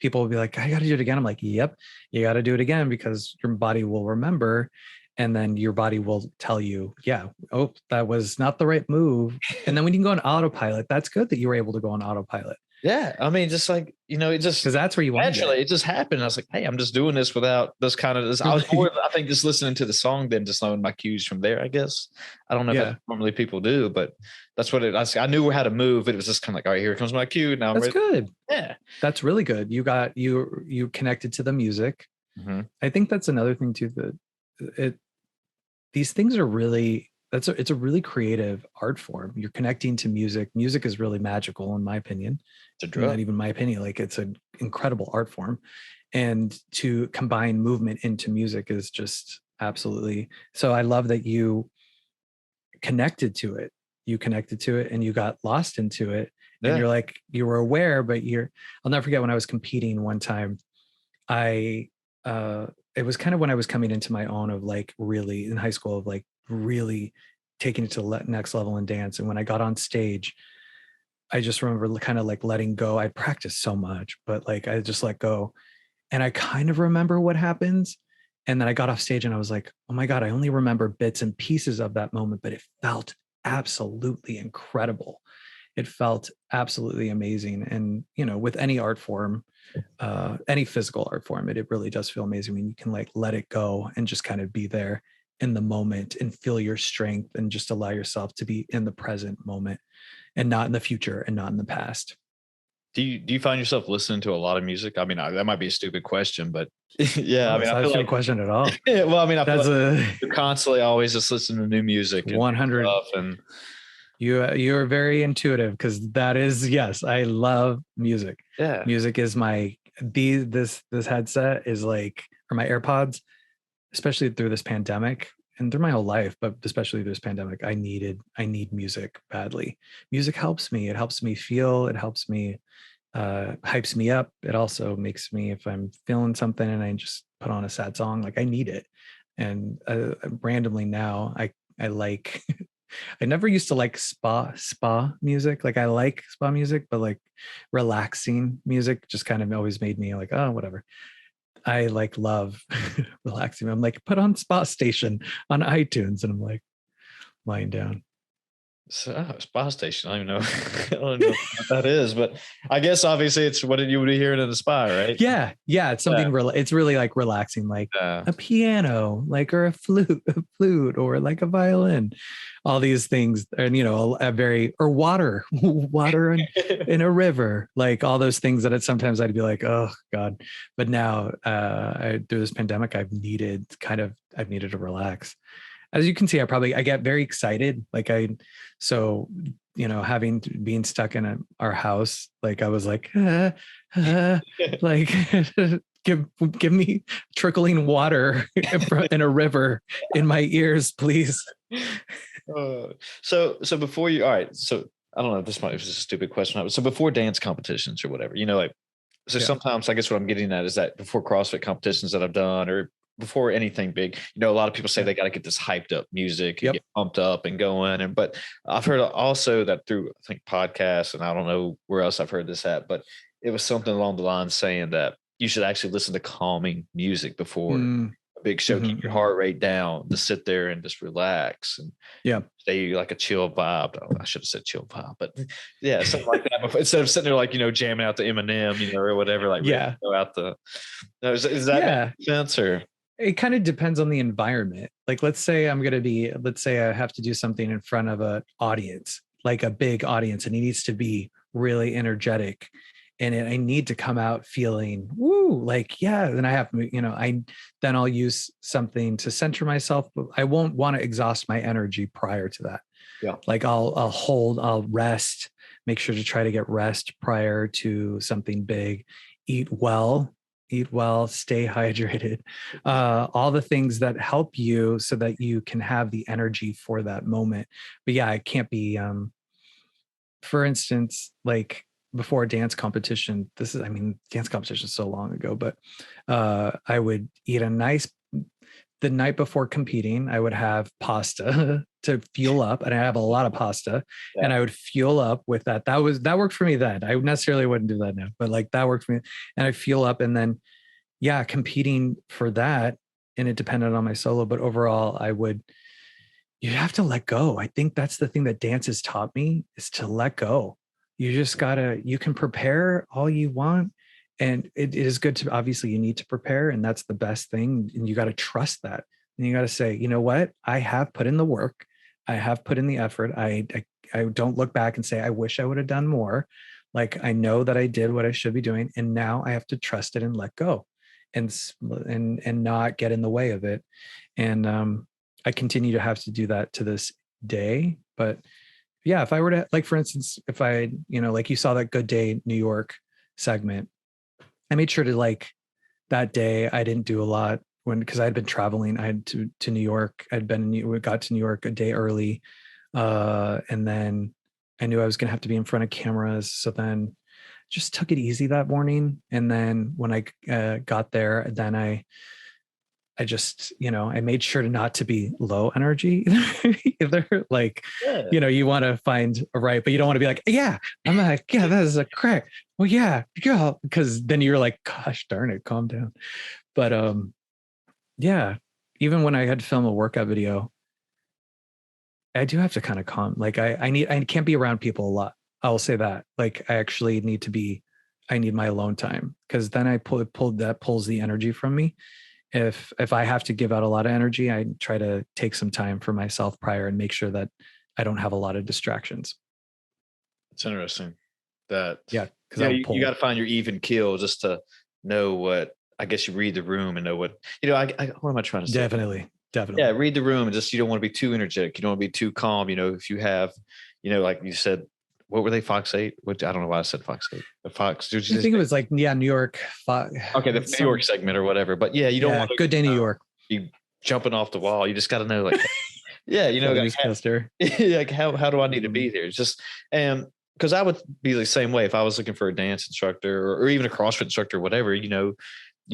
people will be like, I got to do it again. I'm like, yep, you got to do it again because your body will remember. And then your body will tell you, oh, that was not the right move. And then when you can go on autopilot, that's good that you were able to go on autopilot. Yeah. I mean, just like, it just, because that's where you want it just happened. I was like, hey, I'm just doing this without this kind of this. I was more, I think, just listening to the song than just knowing my cues from there, I guess. I don't know if that's normally people do, but that's what I knew how to move. It was just kind of like, all right, here comes my cue. Now that's good. Yeah. That's really good. You connected to the music. Mm-hmm. I think that's another thing too, these things are really, it's a really creative art form. You're connecting to music. Music is really magical, in my opinion. It's a drug. Not even my opinion. Like, it's an incredible art form, and to combine movement into music is just absolutely. So I love that you connected to it. You connected to it, and you got lost into it. And you're like, you were aware, but I'll never forget when I was competing one time. It was kind of when I was coming into my own of like really in high school of like really taking it to the next level in dance. And when I got on stage, I just remember kind of like letting go. I practiced so much, but like I just let go. And I kind of remember what happens. And then I got off stage and I was like, oh my God, I only remember bits and pieces of that moment, but it felt absolutely incredible. It felt absolutely amazing. And, with any art form, any physical art form, it really does feel amazing when you can like let it go and just kind of be there in the moment and feel your strength and just allow yourself to be in the present moment and not in the future and not in the past. Do you find yourself listening to a lot of music? I mean, that might be a stupid question, but yeah, it's not a stupid question at all. Yeah, well, I mean, I feel like you're constantly always just listening to new music. 100. And you're very intuitive, because that is, yes, I love music. Yeah, music is this headset is like, or my AirPods, especially through this pandemic and through my whole life, but especially through this pandemic, I need music badly. Music helps me. It helps me feel. It helps me, hypes me up. It also makes me, if I'm feeling something and I just put on a sad song, like I need it. And randomly now, I like. I never used to like spa music. Like I like spa music, but like relaxing music just kind of always made me like, oh, whatever. I like love relaxing. I'm like, put on Spa Station on iTunes, and I'm like lying down. So, Spa Station. I don't even know. I don't know what that is, but I guess obviously it's what you would be hearing in the spa, right? Yeah. It's something it's really like relaxing, like a piano, like, or a flute, or like a violin. All these things, and or water in a river, like all those things that sometimes I'd be like, oh God. But now, through this pandemic, I've needed to relax. As you can see, I get very excited. Like being stuck in our house, like I was like, like give me trickling water in a river in my ears, please. So before you, all right. So I don't know, this might be just a stupid question. So before dance competitions or whatever, sometimes I guess what I'm getting at is that before CrossFit competitions that I've done, or before anything big, a lot of people say they got to get this hyped up music and get pumped up and going. But I've heard also that through, I think, podcasts, and I don't know where else I've heard this at, but it was something along the lines saying that you should actually listen to calming music before a big show, keep your heart rate down, to sit there and just relax and stay like a chill vibe. Oh, I should have said chill vibe, but yeah, something like that. Before, instead of sitting there like, jamming out the Eminem, or whatever, like go out the. Is that make sense, or? It kind of depends on the environment. Like, let's say I have to do something in front of an audience, like a big audience, and it needs to be really energetic. And I need to come out feeling woo, like, then I have, then I'll use something to center myself, but I won't want to exhaust my energy prior to that. Yeah. Like I'll rest, make sure to try to get rest prior to something big, eat well, stay hydrated, all the things that help you so that you can have the energy for that moment. But yeah, it can't be, for instance, like, before a dance competition, dance competition is so long ago, but I would eat the night before competing, I would have pasta to fuel up, and I have a lot of pasta, and I would fuel up with that. That worked for me then. I necessarily wouldn't do that now, but like that worked for me. And I fuel up, and then, competing for that, and it depended on my solo, but overall you have to let go. I think that's the thing that dance has taught me, is to let go. You just you can prepare all you want. And it is good to, obviously you need to prepare, and that's the best thing. And you got to trust that. And you got to say, you know what? I have put in the work. I have put in the effort. I don't look back and say, I wish I would have done more. Like, I know that I did what I should be doing. And now I have to trust it and let go and not get in the way of it. And I continue to have to do that to this day. But yeah, if I were to, like, for instance, if I, like you saw that Good Day New York segment, I made sure to, like, that day I didn't do a lot because I had been traveling. I had to New York. We got to New York a day early. And then I knew I was going to have to be in front of cameras. So then just took it easy that morning. And then when I got there, then I just, I made sure not to be low energy either. Like, you want to find a right, but you don't want to be like, I'm like, that is a crack. Well, because then you're like, gosh darn it, calm down. But even when I had to film a workout video, I do have to kind of calm. Like, I can't be around people a lot. I will say that. Like, I actually I need my alone time, because then that pulls the energy from me. If I have to give out a lot of energy, I try to take some time for myself prior and make sure that I don't have a lot of distractions. It's interesting that, because you got to find your even keel just to know what, I guess you read the room and know what, what am I trying to say? Definitely. Yeah. Read the room, and just, you don't want to be too energetic. You don't want to be too calm. If you have, like you said, what were they? Fox 8? Which I don't know why I said Fox 8. The Fox. I think it was like, New York. Okay, the New York segment or whatever. But you don't want to, Good Day New York. Be jumping off the wall. You just got to know, like, like, how do I need to be there? It's just, because I would be the same way if I was looking for a dance instructor or even a CrossFit instructor, or whatever. You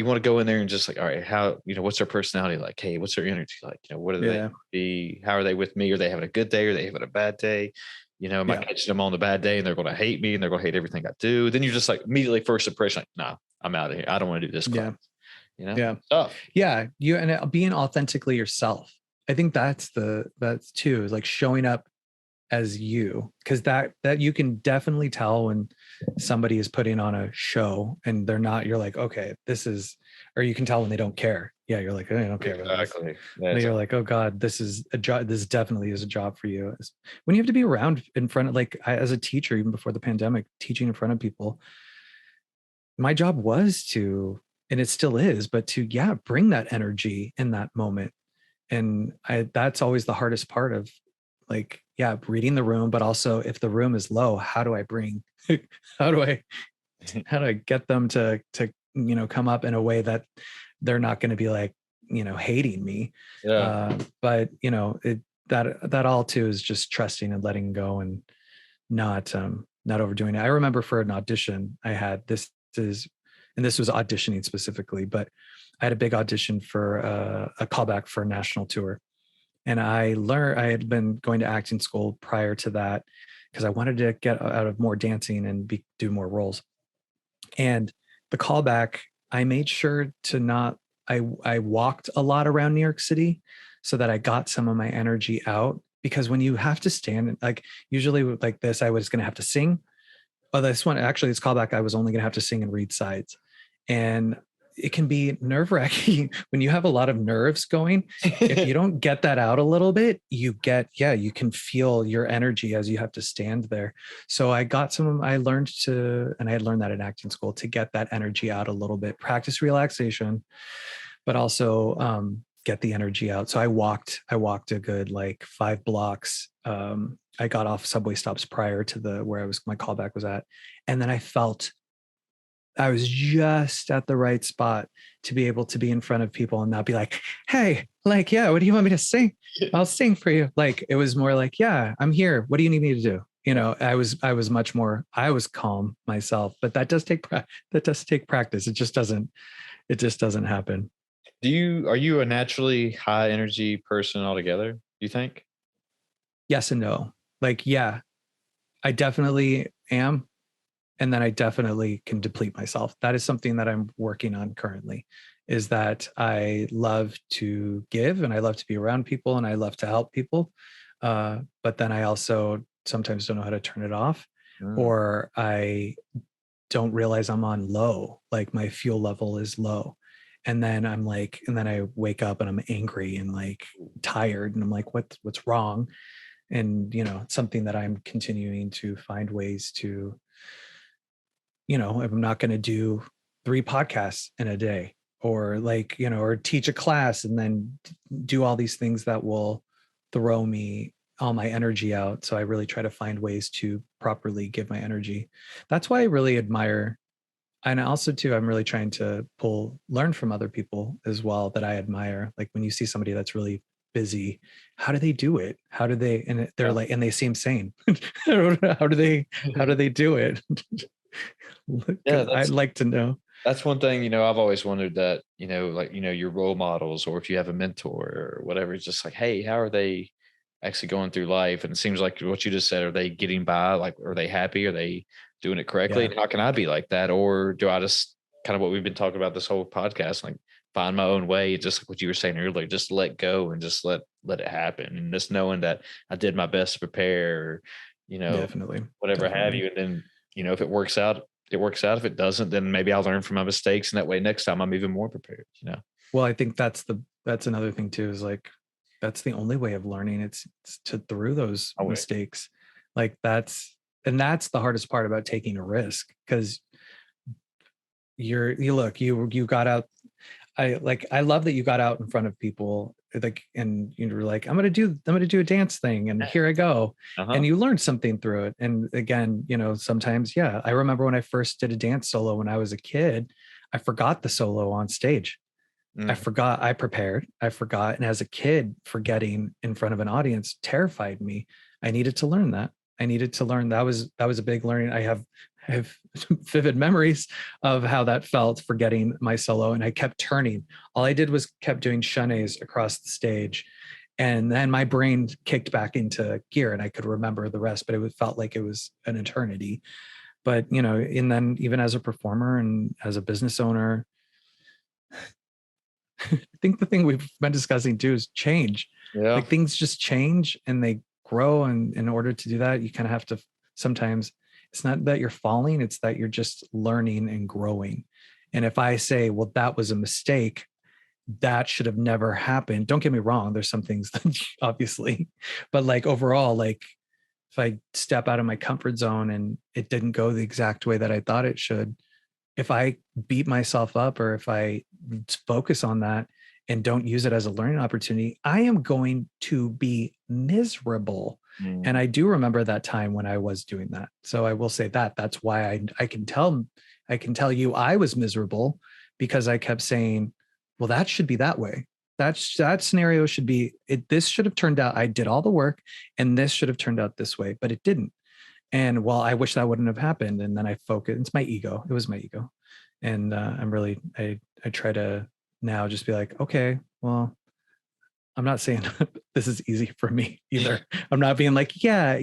want to go in there and just like, all right, how, what's their personality like? Hey, what's their energy like? What are they be? How are they with me? Are they having a good day? Or are they having a bad day? Am I catching them on the bad day and they're going to hate me and they're going to hate everything I do? Then you're just like, immediately first impression, like, nah, I'm out of here. I don't want to do this class. You and being authentically yourself. I think that's too, is like showing up as you, because that you can definitely tell when somebody is putting on a show and they're not. You're like, okay, this is, or you can tell when they don't care. Yeah, you're like, I don't care. Exactly. You're like, oh God, this is a job. This definitely is a job for you. When you have to be around in front of, like, as a teacher, even before the pandemic, teaching in front of people, my job was to, and it still is, but to, bring that energy in that moment. And that's always the hardest part of, like, reading the room, but also if the room is low, how do I get them to come up in a way that they're not going to be like, hating me. But that all too is just trusting and letting go and not overdoing it. I remember for an audition I had, this was auditioning specifically, but I had a big audition for a callback for a national tour. And I had been going to acting school prior to that because I wanted to get out of more dancing and do more roles. And the callback, I made sure to not, I walked a lot around New York City so that I got some of my energy out. Because when you have to stand, like usually like this, I was going to have to sing. Oh, this one, actually, this callback, I was only going to have to sing and read sides. And it can be nerve wracking when you have a lot of nerves going. If you don't get that out a little bit, you can feel your energy as you have to stand there. So I learned and I had learned that in acting school, to get that energy out a little bit, practice relaxation, but also get the energy out. So I walked a good like 5 blocks. I got off subway stops prior to where my callback was at. And then I was just at the right spot to be able to be in front of people and not be like, hey, like, yeah, what do you want me to sing? I'll sing for you. Like, it was more like, yeah, I'm here. What do you need me to do? You know, I was calm myself, but that does take practice. It just doesn't happen. Are you a naturally high energy person altogether, do you think? Yes and no. Like, yeah, I definitely am. And then I definitely can deplete myself. That is something that I'm working on currently, is that I love to give and I love to be around people and I love to help people. But then I also sometimes don't know how to turn it off, or I don't realize I'm on low, like my fuel level is low. And then I wake up and I'm angry and like tired and I'm like, what's wrong? And, you know, it's something that I'm continuing to find ways to, you know, I'm not going to do 3 podcasts in a day, or like, you know, or teach a class and then do all these things that will throw me all my energy out. So I really try to find ways to properly give my energy. That's why I really admire. And also too, I'm really trying to learn from other people as well that I admire. Like when you see somebody that's really busy, how do they do it? How do they, and they're like, and they seem sane. How do they do it? Yeah, I'd like to know. That's one thing, you know, I've always wondered that, you know, like, you know, your role models, or if you have a mentor or whatever, it's just like, hey, how are they actually going through life? And it seems like what you just said, are they getting by? Like, are they happy? Are they doing it correctly? Yeah. And how can I be like that? Or do I just kind of what we've been talking about this whole podcast, like find my own way, just like what you were saying earlier, just let go and just let it happen. And just knowing that I did my best to prepare, or, you know, Definitely. whatever have you. And then, you know, if it works out, it works out. If it doesn't, then maybe I'll learn from my mistakes. And that way, next time I'm even more prepared, you know? Well, I think that's another thing too, is like, that's the only way of learning. It's to through those mistakes. Like that's the hardest part about taking a risk, because you got out. I love that you got out in front of people, like, and you were like, I'm gonna do a dance thing, and here I go. And you learned something through it. And again, you know, sometimes, yeah, I remember when I first did a dance solo when I was a kid, I forgot the solo on stage. I forgot, I prepared, I forgot. And as a kid, forgetting in front of an audience terrified me. I needed to learn that. That was a big learning. I have vivid memories of how that felt, forgetting my solo. And I kept turning. All I did was kept doing chaînés across the stage. And then my brain kicked back into gear and I could remember the rest, but it felt like it was an eternity. But, you know, and then even as a performer and as a business owner, I think the thing we've been discussing too is change. Yeah. Like things just change and they grow. And in order to do that, you kind of have to, sometimes it's not that you're falling, it's that you're just learning and growing. And if I say, well, that was a mistake, that should have never happened. Don't get me wrong. There's some things that obviously, but like overall, like if I step out of my comfort zone and it didn't go the exact way that I thought it should, if I beat myself up or if I focus on that and don't use it as a learning opportunity, I am going to be miserable. And I do remember that time when I was doing that. So I will say that's why I can tell you I was miserable, because I kept saying, well, that should be that way. That scenario should be it. This should have turned out, I did all the work and this should have turned out this way, but it didn't. And well, I wish that wouldn't have happened. And then I focus. It's my ego. It was my ego. And I try to now just be like, okay, well, I'm not saying this is easy for me either. I'm not being like, yeah,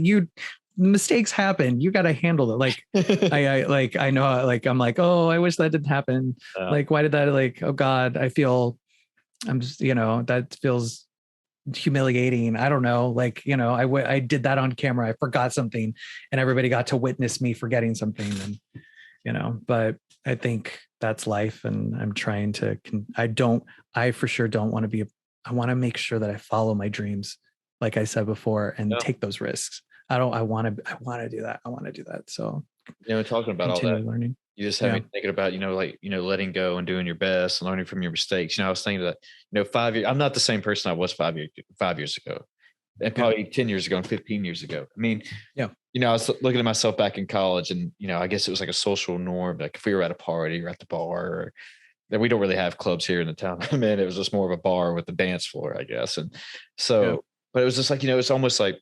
mistakes happen. You got to handle it. Like I know, like, I'm like, oh, I wish that didn't happen. Like, why did that? Like, oh God, I'm just, that feels humiliating. I don't know. Like, I did that on camera. I forgot something and everybody got to witness me forgetting something. And, but I think that's life. And I'm trying to, I for sure don't want to I want to make sure that I follow my dreams, like I said before, and take those risks. I want to do that. I want to do that. So, talking about all that, learning. You just have me thinking about, letting go and doing your best and learning from your mistakes. I was thinking that, 5 years, I'm not the same person I was 5 years ago, and probably 10 years ago and 15 years ago. I mean, I was looking at myself back in college and, I guess it was like a social norm. Like if we were at a party or at the bar, or that we don't really have clubs here in the town. I mean, it was just more of a bar with a dance floor, I guess. And so, but it was just like, it's almost like,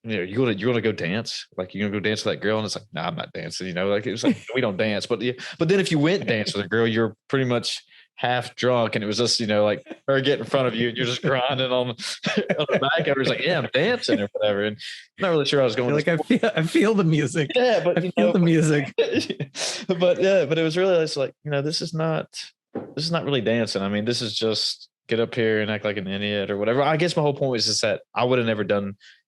you're gonna go dance, like you're gonna go dance with that girl, and it's like, nah, I'm not dancing, like it was like we don't dance, but then if you went dance with a girl, you're pretty much half drunk, and it was just like her get in front of you, and you're just grinding on the back of her. It's like, yeah, I'm dancing or whatever, and I'm not really sure I was going. I feel the music. Yeah, but I feel the music. but it was really just like, this is not really dancing. I mean, this is just get up here and act like an idiot or whatever. I guess my whole point was just that I would have never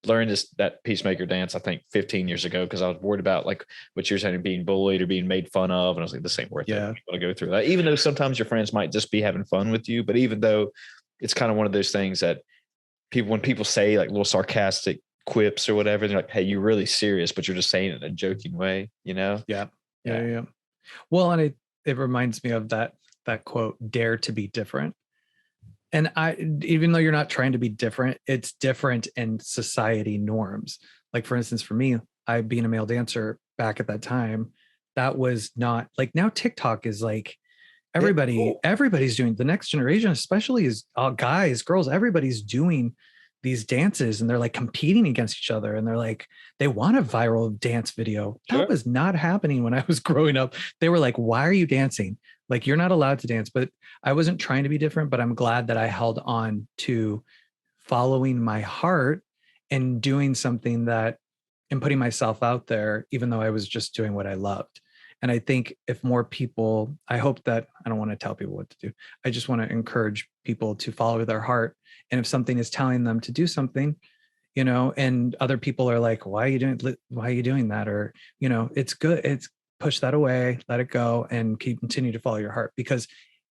learned that peacemaker dance, I think 15 years ago, because I was worried about like what you're saying, being bullied or being made fun of. And I was like, this ain't worth it. I'm going to go through that. Even though sometimes your friends might just be having fun with you, but even though it's kind of one of those things that when people say like little sarcastic quips or whatever, they're like, hey, you're really serious, but you're just saying it in a joking way, Yeah. Well, and it reminds me of that quote, dare to be different. And even though you're not trying to be different, it's different in society norms. Like, for instance, for me, I being a male dancer back at that time, that was not like, now TikTok is like everybody's doing, the next generation, especially is guys, girls, everybody's doing these dances and they're like competing against each other. And they're like, they want a viral dance video. Sure. That was not happening when I was growing up. They were like, why are you dancing? Like, you're not allowed to dance. But I wasn't trying to be different, but I'm glad that I held on to following my heart and doing something and putting myself out there, even though I was just doing what I loved. And I think if more people, I hope that, I don't want to tell people what to do. I just want to encourage people to follow their heart. And if something is telling them to do something, and other people are like, why are you doing that? Or, it's good. It's push that away, let it go, and continue to follow your heart, because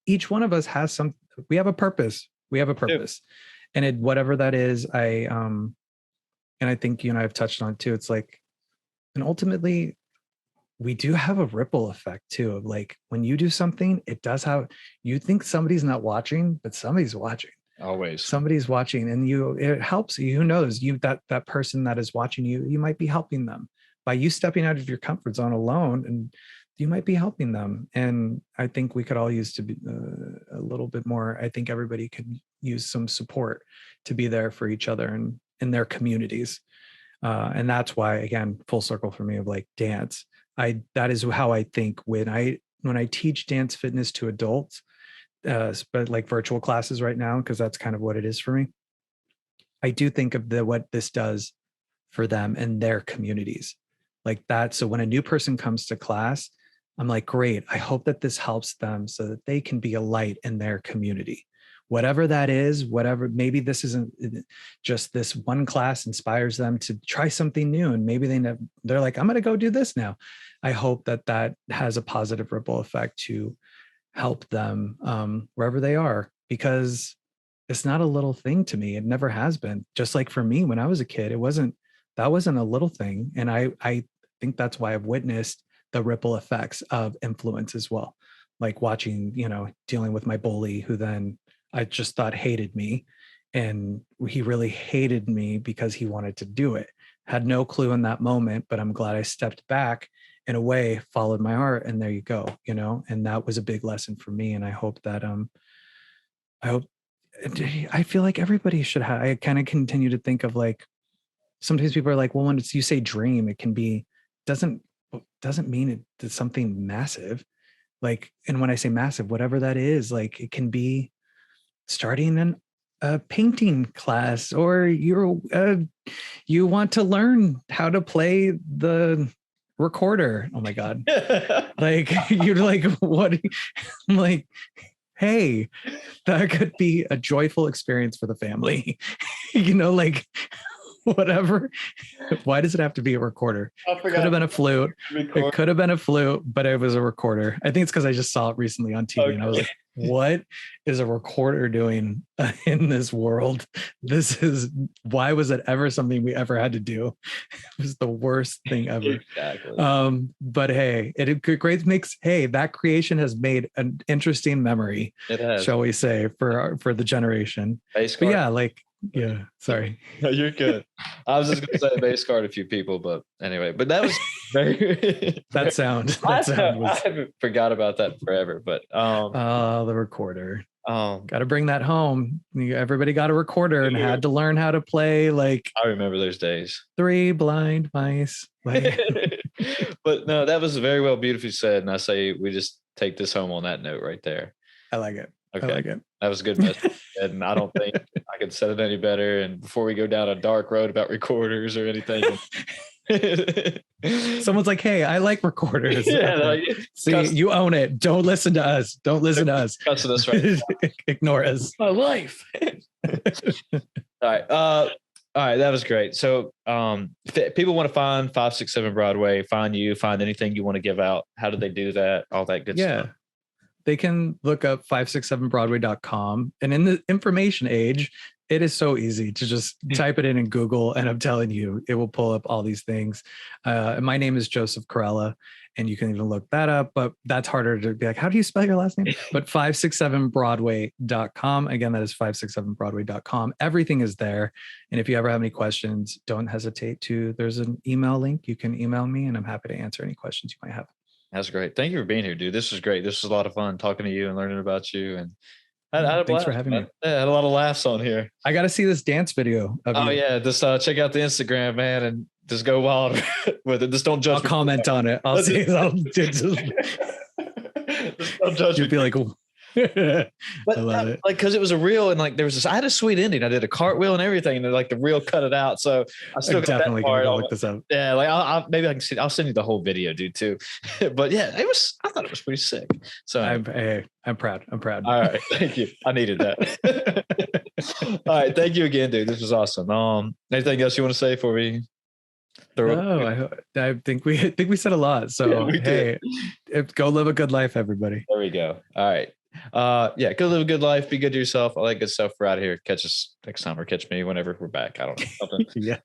each one of us has we have a purpose. And whatever that is, and I think you and I have touched on too. It's like, and ultimately we do have a ripple effect too, of like, when you do something, it does have, you think somebody's not watching, but somebody's watching. Always somebody's watching, and it helps you. Who knows, that person that is watching you might be helping them by you stepping out of your comfort zone alone, and you might be helping them. And I think we could all use to be a little bit more. I think everybody could use some support to be there for each other and in their communities. And that's why, again, full circle for me of like dance. That is how I think when I teach dance fitness to adults, but like virtual classes right now, because that's kind of what it is for me. I do think of what this does for them and their communities like that. So when a new person comes to class, I'm like, great. I hope that this helps them so that they can be a light in their community, whatever that is, maybe this isn't just this one class inspires them to try something new. And maybe they're like, I'm going to go do this now. I hope that has a positive ripple effect to help them wherever they are, because it's not a little thing to me. It never has been. Just like for me, when I was a kid, that wasn't a little thing. And I think that's why I've witnessed the ripple effects of influence as well. Like watching, dealing with my bully, who then I just thought hated me. And he really hated me because he wanted to do it. Had no clue in that moment, but I'm glad I stepped back in a way, followed my heart, and there you go, and that was a big lesson for me. And I hope that, I feel like everybody should have, I kind of continue to think of like, sometimes people are like, well, when you say dream, it can be, doesn't mean it's something massive. Like, and when I say massive, whatever that is, like it can be starting a painting class, or you want to learn how to play the recorder. Oh my God. Like, you're like, what? I'm like, hey, that could be a joyful experience for the family. Like, whatever. Why does it have to be a recorder? Could have been a flute. It could have been a flute, but it was a recorder. I think it's because I just saw it recently on TV, and I was like, what is a recorder doing in this world? Why was it ever something we ever had to do? It was the worst thing ever. Exactly. But hey, that creation has made an interesting memory, It has, shall we say, for the generation. But yeah, like, yeah, sorry. No, you're good. I was just gonna say bass card a few people, but anyway, but that was very that sound I was, haven't forgot about that forever. But the recorder. Got to bring that home. Everybody got a recorder and had to learn how to play, like, I remember those days. 3 Blind Mice. Like, but no, that was very well, beautifully said. And I say we just take this home on that note right there. I like it. Okay. I like it. That was a good message. And I don't think I could set it any better. And before we go down a dark road about recorders or anything. Someone's like, hey, I like recorders. Yeah, like, see, you own it. Don't listen to us. Don't listen to us. Cussing us right now. Ignore us. My life. All right, that was great. So if people want to find 567 Broadway, find you, find anything you want to give out, how do they do that? All that good stuff. They can look up 567broadway.com. And in the information age, it is so easy to just type it in Google, and I'm telling you, it will pull up all these things. My name is Joseph Corella, and you can even look that up, but that's harder to be like, how do you spell your last name? But 567broadway.com. Again, that is 567broadway.com. Everything is there. And if you ever have any questions, don't hesitate there's an email link. You can email me, and I'm happy to answer any questions you might have. That's great. Thank you for being here, dude. This was great. This was a lot of fun talking to you and learning about you. And thanks for having me. Yeah, I had a lot of laughs on here. I got to see this dance video of you. Yeah. Just check out the Instagram, man, and just go wild with it. Just don't judge. I'll comment on it. I'll see. Just don't judge. You'd be like, but I love it. Like, because it was a reel, and like there was I had a sweet ending. I did a cartwheel and everything, and like the reel cut it out. So I still got definitely that part. Gonna look this up. Yeah, like maybe I can see. I'll send you the whole video, dude, too. But yeah, I thought it was pretty sick. So I'm proud. I'm proud. All right, thank you. I needed that. All right, thank you again, dude. This was awesome. Anything else you want to say before we? I think we said a lot. So yeah, go live a good life, everybody. There we go. All right. Go live a good life. Be good to yourself. All that good stuff. We're out of here. Catch us next time, or catch me whenever we're back. I don't know. Something. Yeah.